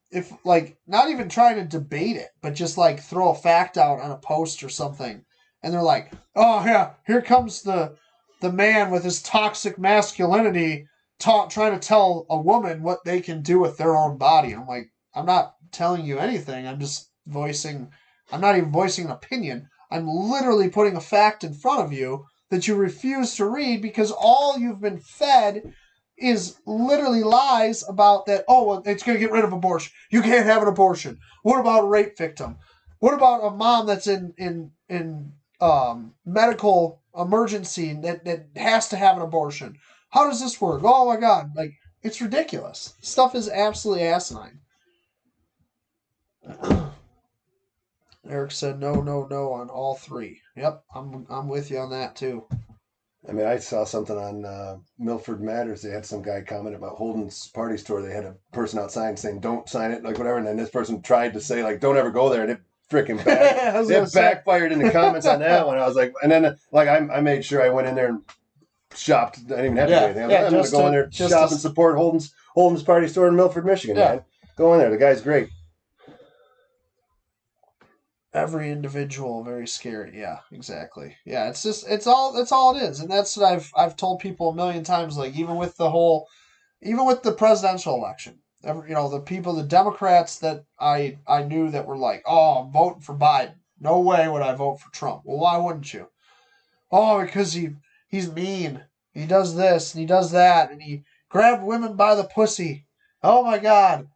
if, like, not even trying to debate it, but just, like, throw a fact out on a post or something. And they're like, oh, yeah, here comes the man with his toxic masculinity trying to tell a woman what they can do with their own body. I'm like, I'm not telling you anything. I'm not even voicing an opinion. I'm literally putting a fact in front of you that you refuse to read because all you've been fed is literally lies about that. Oh, well, it's going to get rid of abortion. You can't have an abortion. What about a rape victim? What about a mom that's in medical emergency that has to have an abortion? How does this work? Oh my God. Like, it's ridiculous. Stuff is absolutely asinine. Eric said no on all 3. Yep, I'm with you on that too. I mean, I saw something on Milford Matters. They had some guy comment about Holden's party store. They had a person outside saying, "Don't sign it," like whatever. And then this person tried to say, like, "Don't ever go there," and it freaking backfired in the comments on that one. I was like, and then like I made sure I went in there and shopped. I didn't even have to do anything. I'm going to go in there, shop and support Holden's party store in Milford, Michigan. Yeah. Man, go in there. The guy's great. Every individual, very scary. Yeah, exactly. Yeah, it's all it is, and that's what I've told people a million times. Like even with the presidential election, the Democrats that I knew that were like, oh, I'm voting for Biden. No way would I vote for Trump. Well, why wouldn't you? Oh, because he's mean. He does this and he does that, and he grabbed women by the pussy. Oh my God.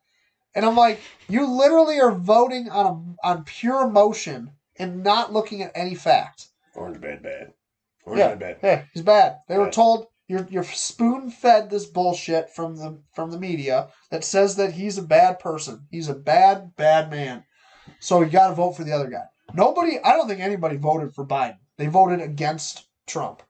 And I'm like, you literally are voting on pure emotion and not looking at any fact. Orange bad. Yeah, he's bad. They were told you're spoon fed this bullshit from the media that says that he's a bad person. He's a bad man. So you got to vote for the other guy. I don't think anybody voted for Biden. They voted against Trump.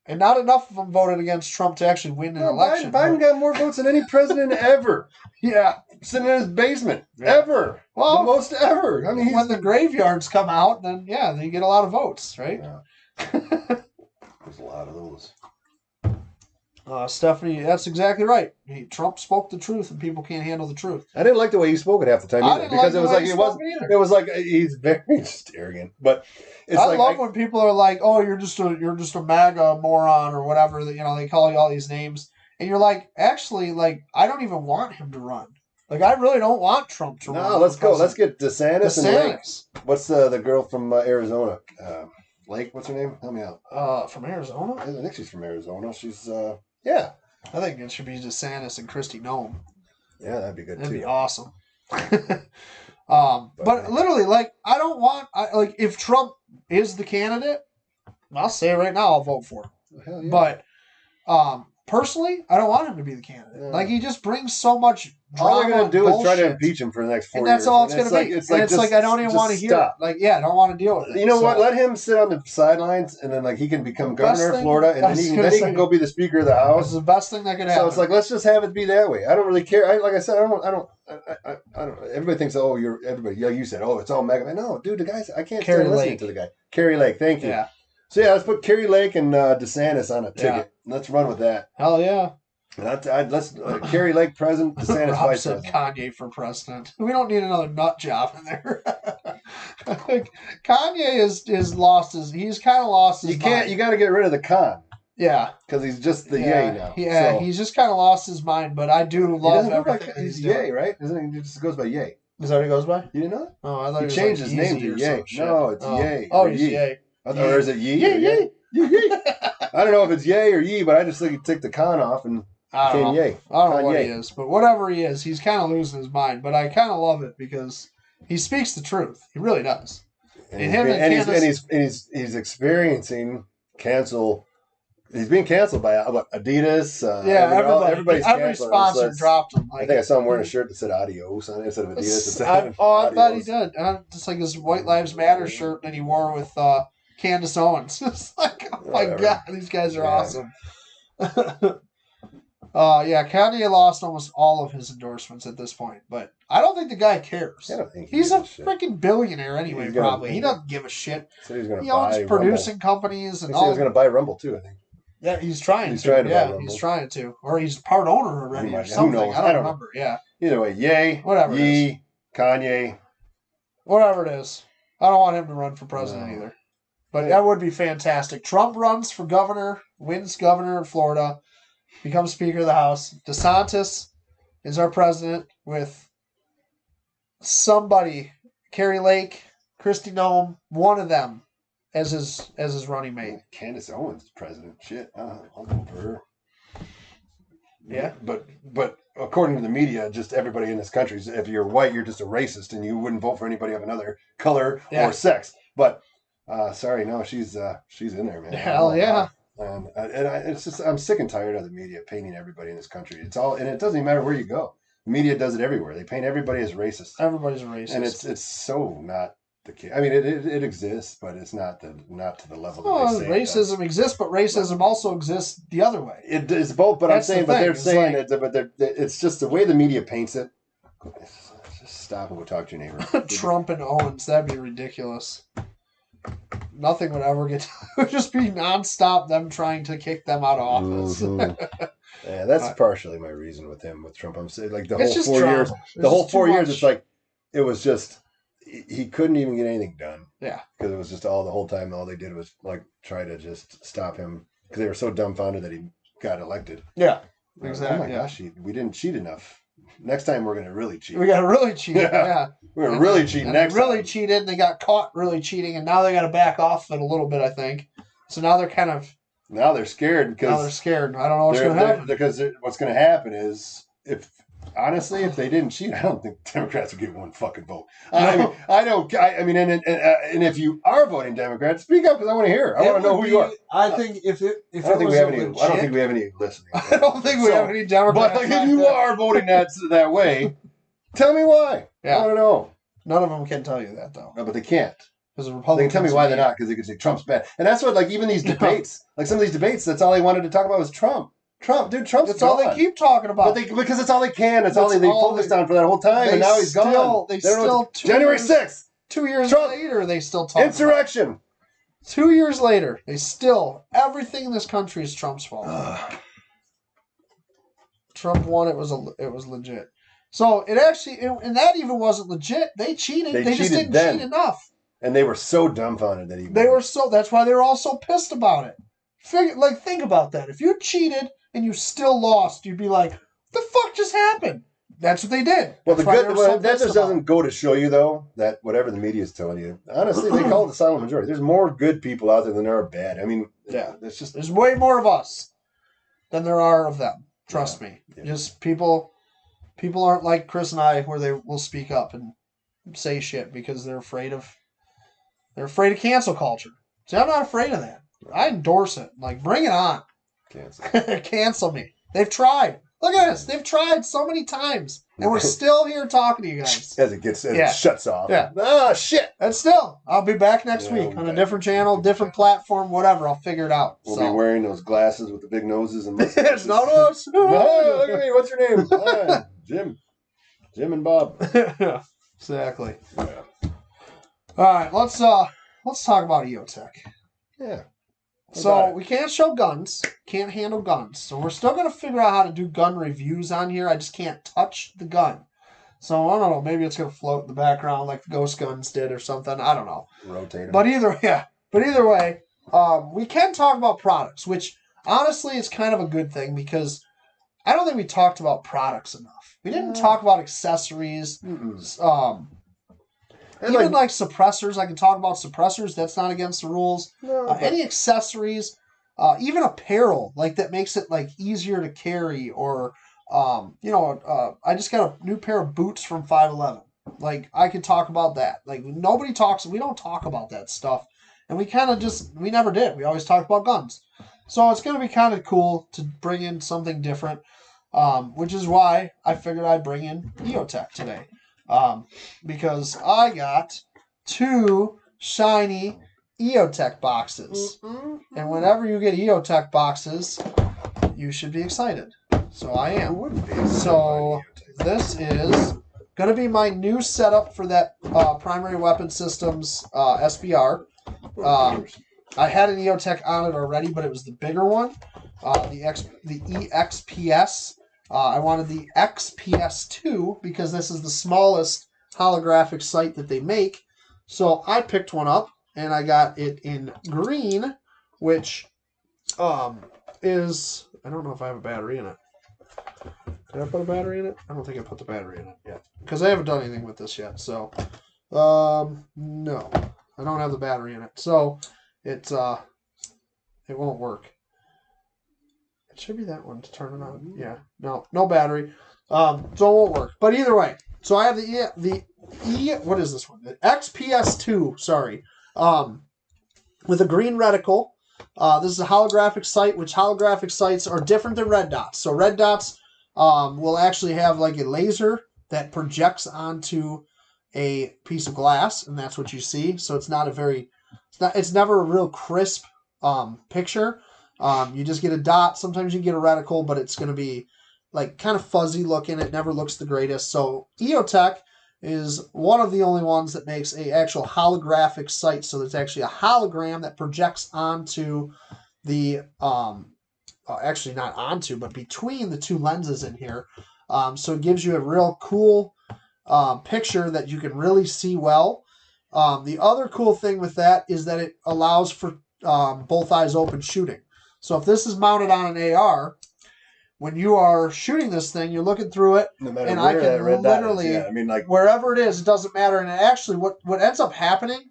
And not enough of them voted against Trump to actually win an election. Biden got more votes than any president ever. Yeah. Sitting in his basement. Yeah. Ever. Well, the most ever. I mean, when the graveyards come out, then, you get a lot of votes, right? Yeah. There's a lot of those. Stephanie, that's exactly right. Trump spoke the truth, and people can't handle the truth. I didn't like the way he spoke it half the time either, because it was like he's very just arrogant. But I love when people are like, "Oh, you're just a MAGA moron" or whatever. They call you all these names, and you're like, actually, like I don't even want him to run. Like I really don't want Trump to run. No, let's go. Let's get DeSantis. And Lake. What's the girl from Arizona? Lake, what's her name? Help me out. From Arizona? I think she's from Arizona. She's yeah. I think it should be DeSantis and Kristi Noem. Yeah, that'd be good that'd too. That'd be awesome. But literally, like, I don't want if Trump is the candidate, I'll say it right now, I'll vote for him. Hell yeah. But personally, I don't want him to be the candidate. Yeah. Like he just brings so much drama. All they're gonna do is try to impeach him for the next 4 years. And that's all it's gonna be. It's like I don't even want to hear it. Like, I don't want to deal with it. You know what? Let him sit on the sidelines, and then like he can become governor of Florida, and then he can go be the Speaker of the House. It's the best thing that could happen. So it's like let's just have it be that way. I don't really care. Like I said, I don't. Everybody thinks, oh, everybody. Yeah, you said, oh, it's all mega. No, dude, the guys, I can't stand listening to the guy. Kerry Lake, thank you. Yeah. So let's put Kerry Lake and DeSantis on a ticket. Yeah. Let's run with that. Hell yeah. Let's Kerry Lake president, DeSantis vice president. Kanye for president. We don't need another nut job in there. Kanye is lost his. He's kind of lost his. You got to get rid of the con. Yeah, because he's just the yay now. Yeah, so. He's just kind of lost his mind. But I do love everything. He's yay, right? Isn't he? Just goes by yay. Is that what he goes by? You didn't know that? Oh, I thought he changed his name to Yay. No, it's Yay. Oh, he's Yay. Or is it Yee? Yay. I don't know if it's Yay or Yee, but I just think he took the con off and became Yay. I don't know what he is, but whatever he is, he's kind of losing his mind. But I kind of love it because he speaks the truth. He really does. He's experiencing cancel. He's being canceled by Adidas. Every sponsor dropped him. I think I saw him wearing a shirt that said "Adios" on it instead of Adidas. I thought he did. Just like his White Lives Matter shirt that he wore with Candace Owens. It's like, oh my God, these guys are awesome. Kanye lost almost all of his endorsements at this point, but I don't think the guy cares. I don't think he's a freaking billionaire anyway. Probably he doesn't give a shit. He owns producing companies and all. He was going to buy Rumble too, I think. Yeah, he's trying to, or he's part owner already, or something. I don't remember. Yeah. Either way, Yay, whatever. Yee, Kanye, whatever it is. I don't want him to run for president either, but that would be fantastic. Trump runs for governor, wins governor in Florida, becomes Speaker of the House. DeSantis is our president with somebody, Kerry Lake, Kristi Noem, one of them. As his running mate. Candace Owens is president. Shit, I'll vote for her. Yeah, but according to the media, just everybody in this country, if you're white, you're just a racist, and you wouldn't vote for anybody of another color or sex. But sorry, no, she's in there, man. Hell yeah. It's just I'm sick and tired of the media painting everybody in this country. It's all, and it doesn't even matter where you go. The media does it everywhere. They paint everybody as racist. Everybody's a racist, and it's so not. the case. I mean, it exists, but it's not to the level well, that they say racism exists, but racism also exists the other way. It is both, but That's I'm saying, the but they're thing. saying It's it, but it's just the way the media paints it. Just stop and go talk to your neighbor. Trump and Owens, that'd be ridiculous. Nothing would ever get. It would just be nonstop them trying to kick them out of office. Mm-hmm. Yeah, that's partially my reason with Trump. I'm saying like the whole just 4 drama. years. It's The whole just too 4 years, much. it's like it was just he couldn't even get anything done. Yeah, because it was just the whole time all they did was like try to just stop him because they were so dumbfounded that he got elected. Yeah, exactly. Oh my gosh, we didn't cheat enough. Next time we're going to really cheat. We got to really cheat. Yeah. We're going to really cheat next time. They really time. cheated, and they got caught really cheating, and now they got to back off it a little bit, I think. So now they're kind of... Now they're scared because... Now they're scared. I don't know what's going to happen. Because what's going to happen is, if they didn't cheat, I don't think Democrats would get one fucking vote. No. I mean, and if you are voting Democrat, speak up because I want to hear. I want to know who you are. I think if I don't think we have any listening. I don't think we have any Democrats. But if you are voting that way, tell me why. Yeah. I want to know. None of them can tell you that, though. No, but they can't. Because the They Republicans can tell me why they're not, because they could say Trump's bad. And that's what, like, even these debates, like some of these debates, that's all they wanted to talk about was Trump. Trump's That's all they keep talking about. Because it's all they can. That's all they focused on for that whole time, and now he's gone. January 6th. 2 years Trump. later, they still talk Insurrection. about it. 2 years later, everything in this country is Trump's fault. Trump won. It was legit. So it actually, and that even wasn't legit. They cheated. They just didn't cheat enough. And they were so dumbfounded that that's why they were all so pissed about it. Think about that. If you cheated and you still lost, you'd be like, "What the fuck just happened?" That's what they did. Well, that just doesn't go to show you, though, that whatever the media is telling you, honestly, they call it the silent majority. There's more good people out there than there are bad. I mean, there's way more of us than there are of them. Trust me. Yeah. Just people aren't like Chris and I, where they will speak up and say shit because they're afraid of cancel culture. See, I'm not afraid of that. I endorse it. Like, bring it on. Cancel me. They've tried. Look at us. They've tried so many times. And we're still here talking to you guys. As it shuts off. Yeah. Ah, shit. And still, I'll be back next week on a different channel, different platform, whatever. I'll figure it out. We'll be wearing those glasses with the big noses and it's not us. Oh, look at me. What's your name? Jim. Jim and Bob. Exactly. Yeah. All right, let's talk about EOTech. Yeah. So we can't show guns, can't handle guns. So we're still going to figure out how to do gun reviews on here. I just can't touch the gun. So I don't know, maybe it's going to float in the background like the Ghost Guns did or something. I don't know. Rotate them. But either way, we can talk about products, which honestly is kind of a good thing because I don't think we talked about products enough. We didn't talk about accessories. Even like suppressors, I can talk about suppressors. That's not against the rules. No, any accessories, even apparel, like that makes it like easier to carry. Or, I just got a new pair of boots from 511. Like I could talk about that. Like we don't talk about that stuff, and we never did. We always talked about guns. So it's gonna be kind of cool to bring in something different, which is why I figured I'd bring in EOTech today. Because I got 2 shiny EOTech boxes. Mm-hmm. And whenever you get EOTech boxes, you should be excited. So I am. So this is going to be my new setup for that Primary Weapon Systems SBR. I had an EOTech on it already, but it was the bigger one, the EXPS. I wanted the XPS2 because this is the smallest holographic sight that they make. So I picked one up, and I got it in green, which is... I don't know if I have a battery in it. Did I put a battery in it? I don't think I put the battery in it yet. Because I haven't done anything with this yet. So, no. I don't have the battery in it. So, it won't work. It should be that one to turn it on. Yeah. No battery. So it won't work. But either way. So I have what is this one? The XPS2, sorry. With a green reticle. This is a holographic sight, which holographic sights are different than red dots. So red dots will actually have like a laser that projects onto a piece of glass, and that's what you see. So it's not a very, it's never a real crisp picture. You just get a dot. Sometimes you get a reticle, but it's going to be like kind of fuzzy looking. It never looks the greatest. So EOTech is one of the only ones that makes a actual holographic sight. So there's actually a hologram that projects onto the, actually not onto, but between the two lenses in here. So it gives you a real cool picture that you can really see well. The other cool thing with that is that it allows for both eyes open shooting. So if this is mounted on an AR, when you are shooting this thing, you're looking through it, no matter and where I can that red literally, dot is. Yeah, I mean, like wherever it is, it doesn't matter. And actually, what ends up happening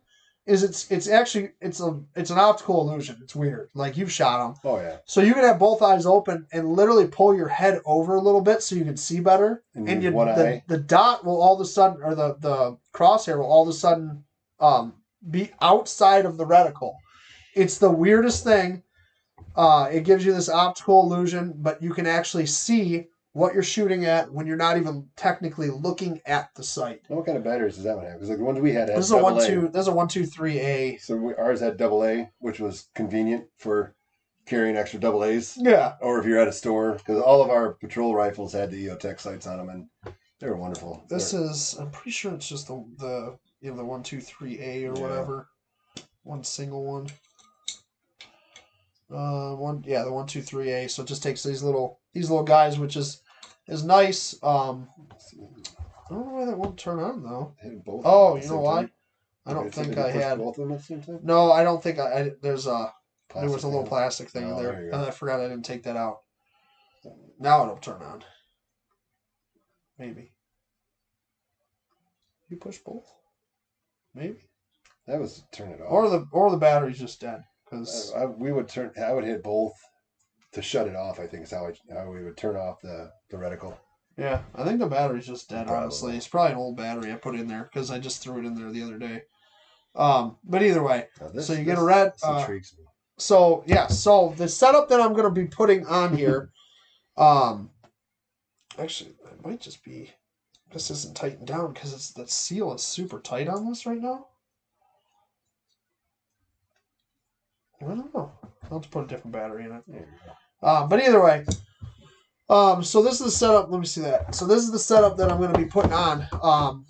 is it's an optical illusion. It's weird. Like you've shot them. Oh yeah. So you can have both eyes open and literally pull your head over a little bit so you can see better. And the dot will all of a sudden, or the crosshair will all of a sudden be outside of the reticle. It's the weirdest thing. It gives you this optical illusion, but you can actually see what you're shooting at when you're not even technically looking at the sight. What kind of batteries does that one have? Because like the ones we had this is a 123A. So ours had AA, which was convenient for carrying extra AA's. Yeah. Or if you're at a store, because all of our patrol rifles had the EOTech sights on them, and they were wonderful. I'm pretty sure it's just the 123A or whatever. One single one. The 123A. So it just takes these little guys, which is nice. I don't know why that won't turn on though. Oh, you know why? I don't think I had. Both of them at the same time? No, I don't think I. There was a little plastic thing in there, and I forgot I didn't take that out. Now it'll turn on. Maybe. You push both. Maybe. That was turn it off. Or the battery's just dead. Because I would hit both to shut it off. I think is how we would turn off the reticle. Yeah, I think the battery's just dead. Honestly, it's probably an old battery I put in there because I just threw it in there the other day. But either way, so you get a red. This intrigues me. So the setup that I'm going to be putting on here, actually, it might just be this isn't tightened down because the seal is super tight on this right now. I don't know. I'll have to put a different battery in it. But either way, so this is the setup. Let me see that. So this is the setup that I'm going to be putting on.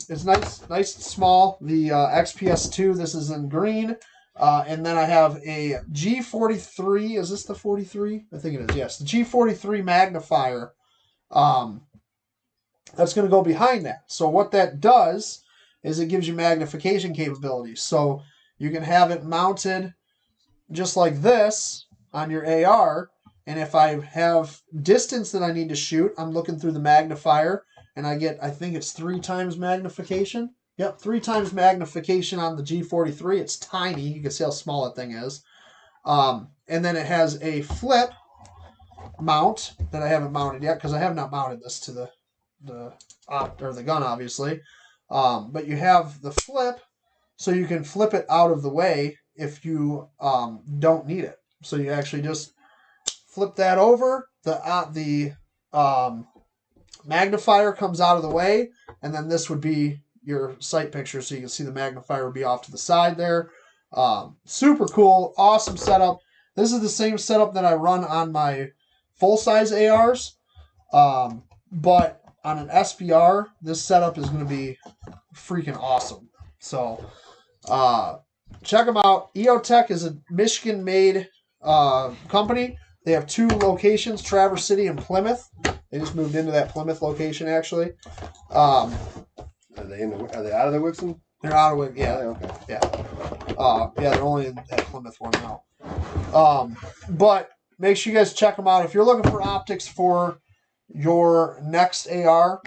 It's nice and small. The XPS2, this is in green. And then I have a G43. Is this the 43? I think it is, yes. The G43 magnifier. That's going to go behind that. So what that does is it gives you magnification capabilities. So you can have it mounted just like this on your AR, and if I have distance that I need to shoot, I'm looking through the magnifier, and I think it's 3 times magnification. Yep, 3 times magnification on the G43. It's tiny. You can see how small that thing is. And then it has a flip mount that I haven't mounted yet because I have not mounted this to the gun, obviously. But you have the flip, so you can flip it out of the way if you don't need it. So you actually just flip that over. The magnifier comes out of the way, and then this would be your sight picture, so you can see the magnifier would be off to the side there. Super cool, awesome setup. This is the same setup that I run on my full-size ARs, but on an SBR, this setup is going to be freaking awesome. So, check them out. EOTech is a Michigan-made company. They have 2 locations, Traverse City and Plymouth. They just moved into that Plymouth location, actually. Are they out of the Wixom? They're out of Wixom, yeah. Oh, okay. Yeah. They're only in that Plymouth one now. But make sure you guys check them out. If you're looking for optics for your next AR,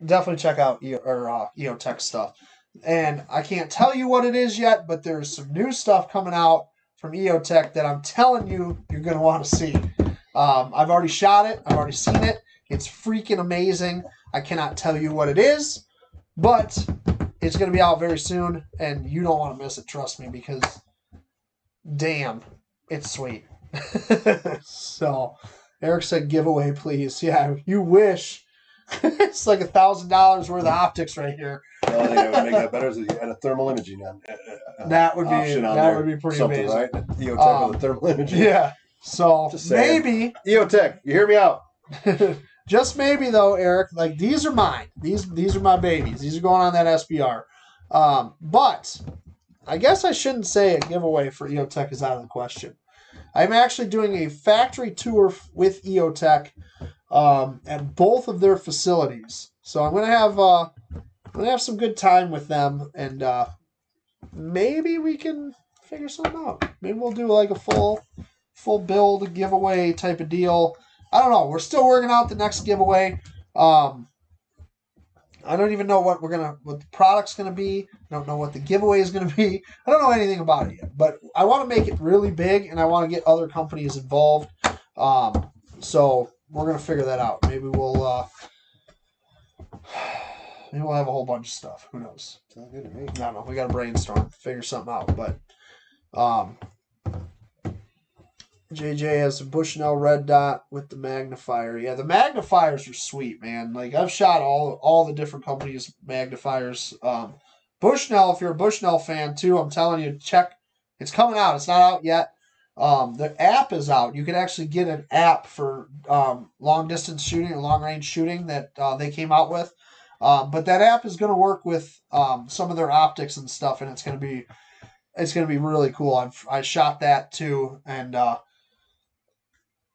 definitely check out EOTech stuff. And I can't tell you what it is yet, but there's some new stuff coming out from EOTech that I'm telling you you're going to want to see. I've already shot it. I've already seen it. It's freaking amazing. I cannot tell you what it is, but it's going to be out very soon, and you don't want to miss it, trust me, because damn, it's sweet. So, Eric said giveaway, please. Yeah, you wish It's like $1,000 worth of optics right here. The only thing that would make that better is if you had a thermal imaging That would be pretty something, amazing. right? EOTech with a thermal imaging. Yeah. So maybe EOTech, you hear me out. Just maybe though, Eric. Like these are mine. These are my babies. These are going on that SBR. But I guess I shouldn't say a giveaway for EOTech is out of the question. I'm actually doing a factory tour with EOTech at both of their facilities. So I'm gonna have some good time with them, and maybe we can figure something out. Maybe we'll do like a full build giveaway type of deal. I don't know. We're still working out the next giveaway. I don't even know what the product's gonna be. I don't know what the giveaway is gonna be. I don't know anything about it yet. But I want to make it really big, and I want to get other companies involved. So we're gonna figure that out. Maybe we'll have a whole bunch of stuff. Who knows? Sounds good to me. I don't know. We got to brainstorm, figure something out. But JJ has a Bushnell red dot with the magnifier. Yeah, the magnifiers are sweet, man. Like I've shot all the different companies' magnifiers. Bushnell, if you're a Bushnell fan too, I'm telling you, check. It's coming out. It's not out yet. The app is out. You can actually get an app for long distance shooting or long range shooting that they came out with. But that app is going to work with some of their optics and stuff, and it's going to be really cool. I shot that too, and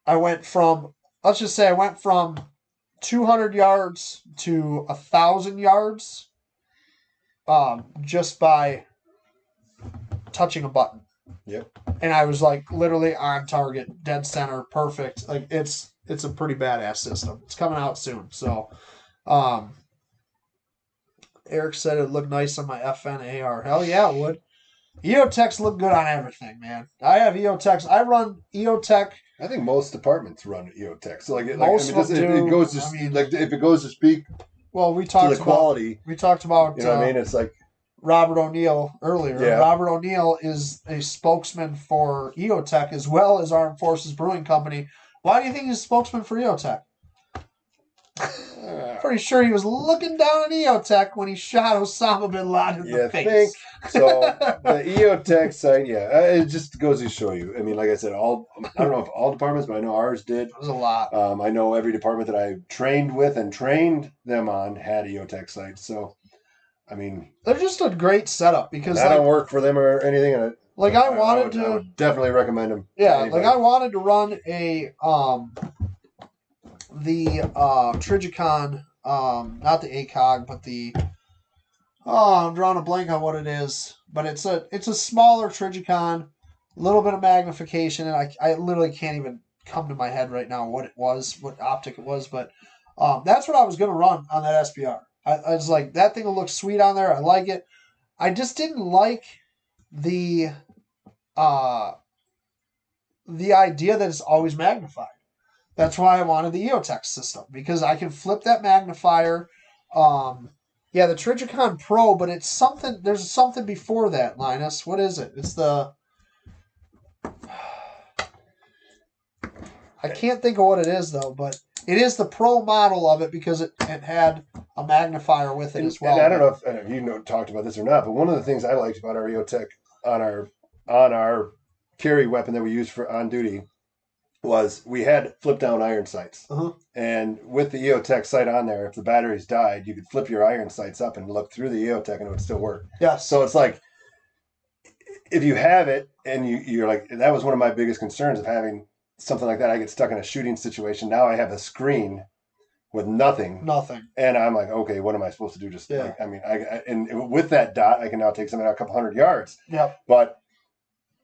I went from 200 yards to 1,000 yards just by touching a button. Yep. And I was like literally on target, dead center, perfect. Like it's a pretty badass system. It's coming out soon. So Eric said it looked nice on my FN AR. Hell yeah, it would. EOTechs look good on everything, man. I have EOTechs. I run EOTech. I think most departments run EOTech. So if it goes to speak. Well, we talked to the quality. We talked about. You know what I mean? It's like Robert O'Neill earlier. Yeah. Robert O'Neill is a spokesman for EOTech as well as Armed Forces Brewing Company. Why do you think he's a spokesman for EOTech? Pretty sure he was looking down at EOTech when he shot Osama bin Laden in the face. So the EOTech site, it just goes to show you. I mean, like I said, I don't know if all departments, but I know ours did. It was a lot. I know every department that I trained with and trained them on had EOTech sites. So, I mean, they're just a great setup because I don't work for them or anything. I would definitely recommend them. Yeah, I wanted to run the Trigicon, not the ACOG, but the I'm drawing a blank on what it is, but it's a smaller Trigicon, a little bit of magnification, and I literally can't even come to my head right now what optic it was, but that's what I was going to run on that SBR. I was like, that thing will look sweet on there. I like it. I just didn't like the idea that it's always magnified. That's why I wanted the EOTech system, because I can flip that magnifier. The Trigicon Pro, but it's something. There's something before that, Linus. What is it? It's the. I can't think of what it is though, but it is the Pro model of it because it had a magnifier with it as well. And I don't know if you talked about this or not, but one of the things I liked about our EOTech on our carry weapon that we used for on duty was we had flip down iron sights. Uh-huh. And with the EOTech sight on there, if the batteries died, you could flip your iron sights up and look through the EOTech and it would still work. Yes. So it's like, if you have it and you're like, that was one of my biggest concerns of having something like that. I get stuck in a shooting situation. Now I have a screen with nothing. And I'm like, okay, what am I supposed to do? And with that dot, I can now take something out a couple hundred yards. Yep. But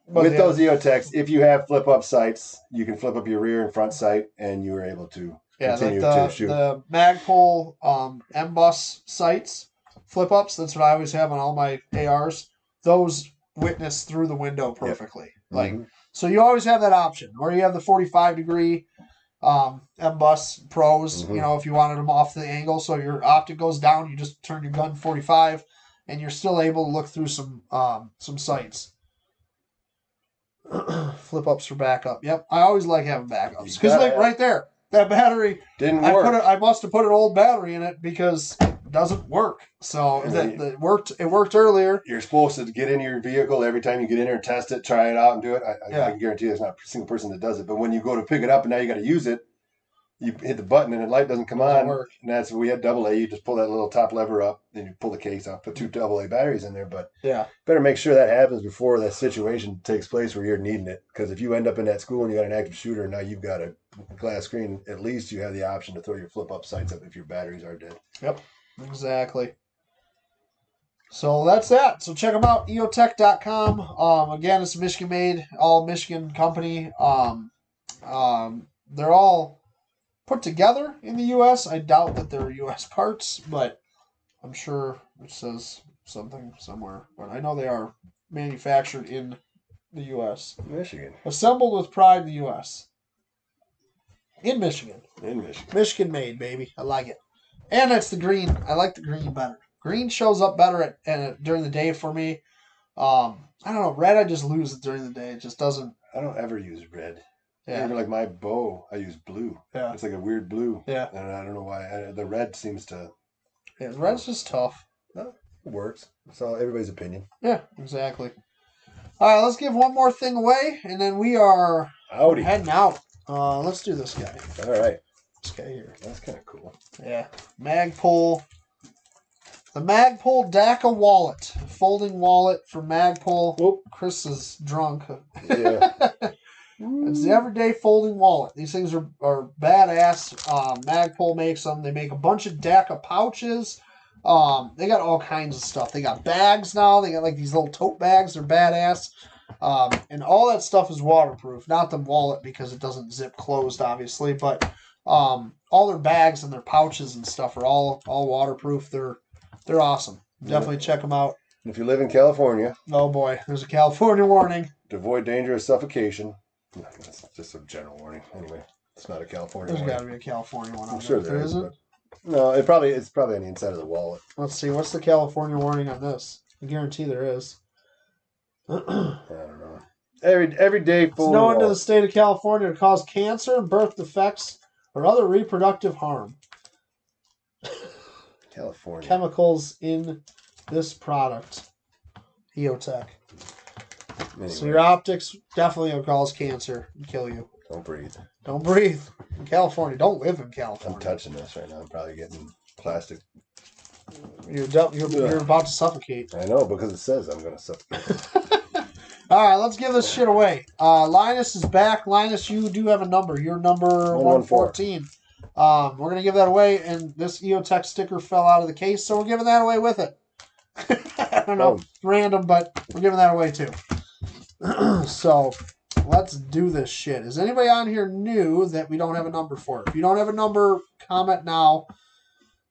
with those EOTechs, if you have flip-up sights, you can flip up your rear and front sight, and you are able to continue to shoot. The Magpul M-Bus sights, flip-ups, that's what I always have on all my ARs. Those witness through the window perfectly. Yep. So you always have that option. Or you have the 45-degree M-Bus Pros, if you wanted them off the angle. So your optic goes down, you just turn your gun 45, and you're still able to look through some sights. Flip ups for backup. Yep, I always like having backups because right there, that battery didn't work. I must have put an old battery in it because it doesn't work. So it worked earlier. You're supposed to get in your vehicle every time you get in there and test it, try it out, and do it. I can guarantee there's not a single person that does it. But when you go to pick it up and now you got to use it, you hit the button and the light doesn't come on. Work. And that's we had AA. You just pull that little top lever up, then you pull the case out, put 2 AA batteries in there. But better make sure that happens before that situation takes place where you're needing it. Because if you end up in that school and you got an active shooter and now you've got a glass screen, at least you have the option to throw your flip up sights up if your batteries are dead. Yep, exactly. So that's that. So check them out, eotech.com. Again, it's a Michigan made, all Michigan company. They're all put together in the U.S. I doubt that they're U.S. parts, but I'm sure it says something somewhere. But I know they are manufactured in the U.S. Michigan. Assembled with pride in the U.S. In Michigan. In Michigan. Michigan made, baby. I like it. And it's the green. I like the green better. Green shows up better during the day for me. I don't know. Red, I just lose it during the day. It just doesn't. I don't ever use red. Yeah. Even like my bow, I use blue. Yeah. It's like a weird blue. Yeah. And I don't know why. The red seems to. Yeah, red's just tough. Well, it works. It's all everybody's opinion. Yeah, exactly. All right, let's give one more thing away, and then we are heading out. Let's do this guy. All right. This guy here. That's kind of cool. Yeah. Magpul. The Magpul DACA wallet. Folding wallet for Magpul. Whoop. Chris is drunk. Yeah. It's the everyday folding wallet. These things are badass. Magpul makes them. They make a bunch of DACA pouches. They got all kinds of stuff. They got bags now. They got like these little tote bags. They're badass. And all that stuff is waterproof. Not the wallet because it doesn't zip closed, obviously. But all their bags and their pouches and stuff are all waterproof. They're awesome. Definitely check them out. If you live in California. Oh boy, there's a California warning. To avoid dangerous suffocation. That's just a general warning. Anyway, it's not a California warning. There's got to be a California one. I'm sure there isn't. No, it's probably on the inside of the wallet. Let's see. What's the California warning on this? I guarantee there is. I don't know. Every day it's known to the state of California to cause cancer, birth defects, or other reproductive harm. California. Chemicals in this product. EOTech. Anyway. So your optics definitely will cause cancer and kill you. Don't breathe. Don't breathe. In California. Don't live in California. I'm touching this right now. I'm probably getting plastic. You're about to suffocate. I know, because it says I'm going to suffocate. All right, let's give this shit away. Linus is back. Linus, you do have a number. You're number 114. We're going to give that away, and this EOTech sticker fell out of the case, so we're giving that away with it. I don't know. Random, but we're giving that away too. So let's do this shit. Is anybody on here new that we don't have a number for? If you don't have a number, comment now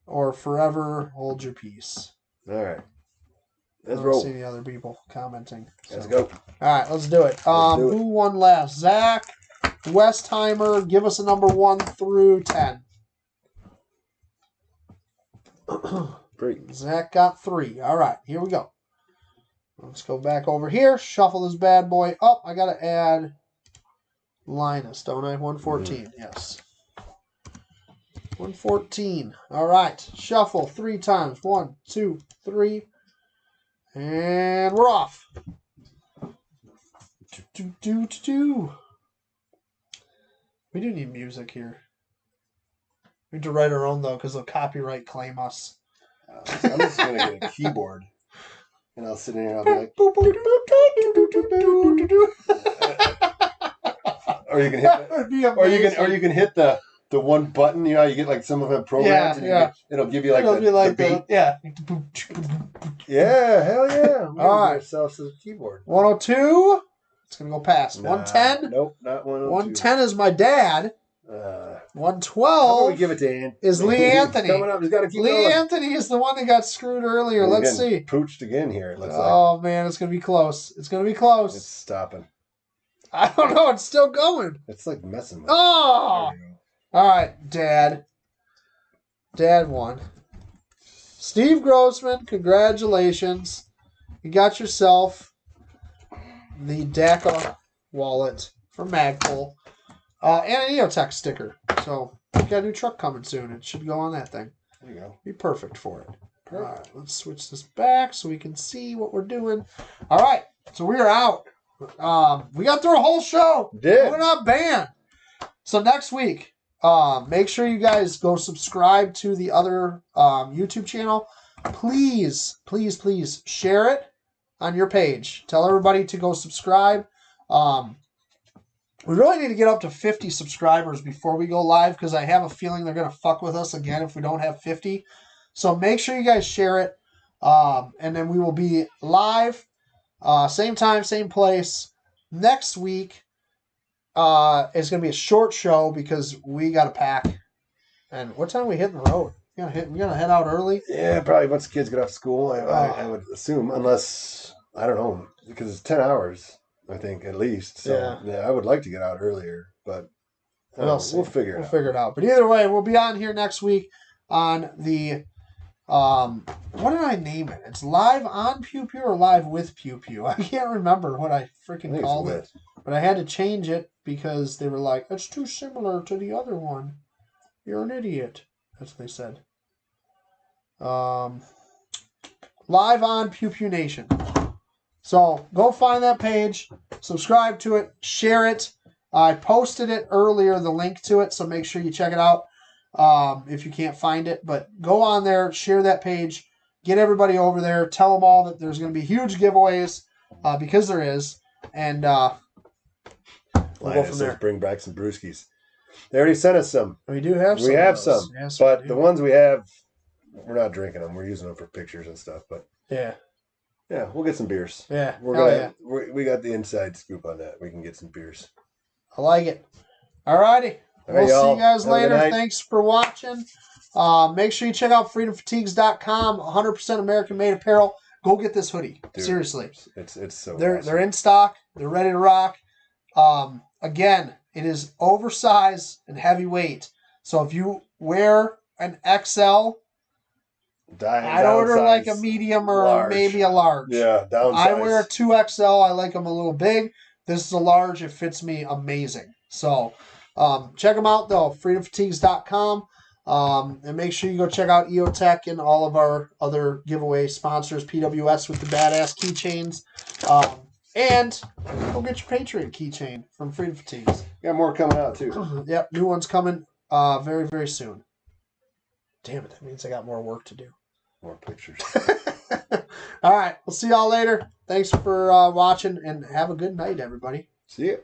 or forever hold your peace. All right. Let's roll. I don't see any other people commenting. Let's go. All right, let's do it. Who won last? Zach, Westheimer, give us a number 1 through 10. 3. Zach got 3. All right, here we go. Let's go back over here. Shuffle this bad boy up. I got to add Linus, don't I? 114. Yes. 114. All right. Shuffle 3 times. 1, 2, 3. And we're off. We do need music here. We need to write our own, though, because they'll copyright claim us. I'm just going to get a keyboard. And I'll sit in here and I'll be like... or you can hit or you can hit the one button, you know, you get like some of them programs and it'll give you like the beat. Yeah, hell yeah. All right. Ourselves a keyboard. 102. It's going to go past. 110. Nope, not 102. 110 is my dad. 112 we give it to Ann. is Lee Anthony. Coming up. He's got to keep Lee going. Anthony is the one that got screwed earlier. Let's see. Pooched again here. It looks like. Man, it's going to be close. It's going to be close. It's stopping. I don't know. It's still going. It's like messing with Oh! All right, Dad. Dad won. Steve Grossman, congratulations. You got yourself the DACA wallet from Magpul. and an EOTech sticker. So we got a new truck coming soon. It should go on that thing. There you go. Be perfect for it. All right, let's switch this back so we can see what we're doing. All right, so we are out. We got through a whole show. Did. We're not banned. So next week, make sure you guys go subscribe to the other YouTube channel. Please, please, please share it on your page. Tell everybody to go subscribe. We really need to get up to 50 subscribers before we go live because I have a feeling they're going to fuck with us again if we don't have 50. So make sure you guys share it. And then we will be live, same time, same place. Next week is going to be a short show because we got to pack. And what time are we hitting the road? We gonna head out early? Yeah, probably once the kids get off school, I would assume, unless, I don't know, because it's 10 hours, I think, at least. So, yeah I would like to get out earlier, but we'll figure it out. We'll figure it out. But either way, we'll be on here next week on the, what did I name it? It's live on Pew Pew or live with Pew Pew? I can't remember what I freaking called it. But I had to change it because they were like, it's too similar to the other one. You're an idiot. That's what they said. Live on Pew Pew Nation. So go find that page, subscribe to it, share it. I posted it earlier, the link to it, so make sure you check it out if you can't find it. But go on there, share that page, get everybody over there, tell them all that there's going to be huge giveaways because there is, and we'll go from there. Bring back some brewskis. They already sent us some. We do have some. We have some, yes, but the ones we have, we're not drinking them. We're using them for pictures and stuff. But yeah, we'll get some beers. Yeah, we got the inside scoop on that. We can get some beers. I like it. All righty. We'll see you guys later. Thanks for watching. Make sure you check out freedomfatigues.com. 100% American-made apparel. Go get this hoodie. Dude, seriously. It's so They're awesome. in stock. They're ready to rock. Again, it is oversized and heavyweight. So if you wear an XL, I'd order like a medium or maybe a large. Yeah, downsize. I wear a 2XL. I like them a little big. This is a large. It fits me amazing. So check them out, though. freedomfatigues.com. And make sure you go check out EOTech and all of our other giveaway sponsors, PWS with the badass keychains. And go get your Patriot keychain from Freedom Fatigues. Got more coming out, too. Yep, new one's coming very, very soon. Damn it, that means I got more work to do. More pictures. All right, we'll see y'all later. Thanks for watching, and have a good night, everybody. See ya.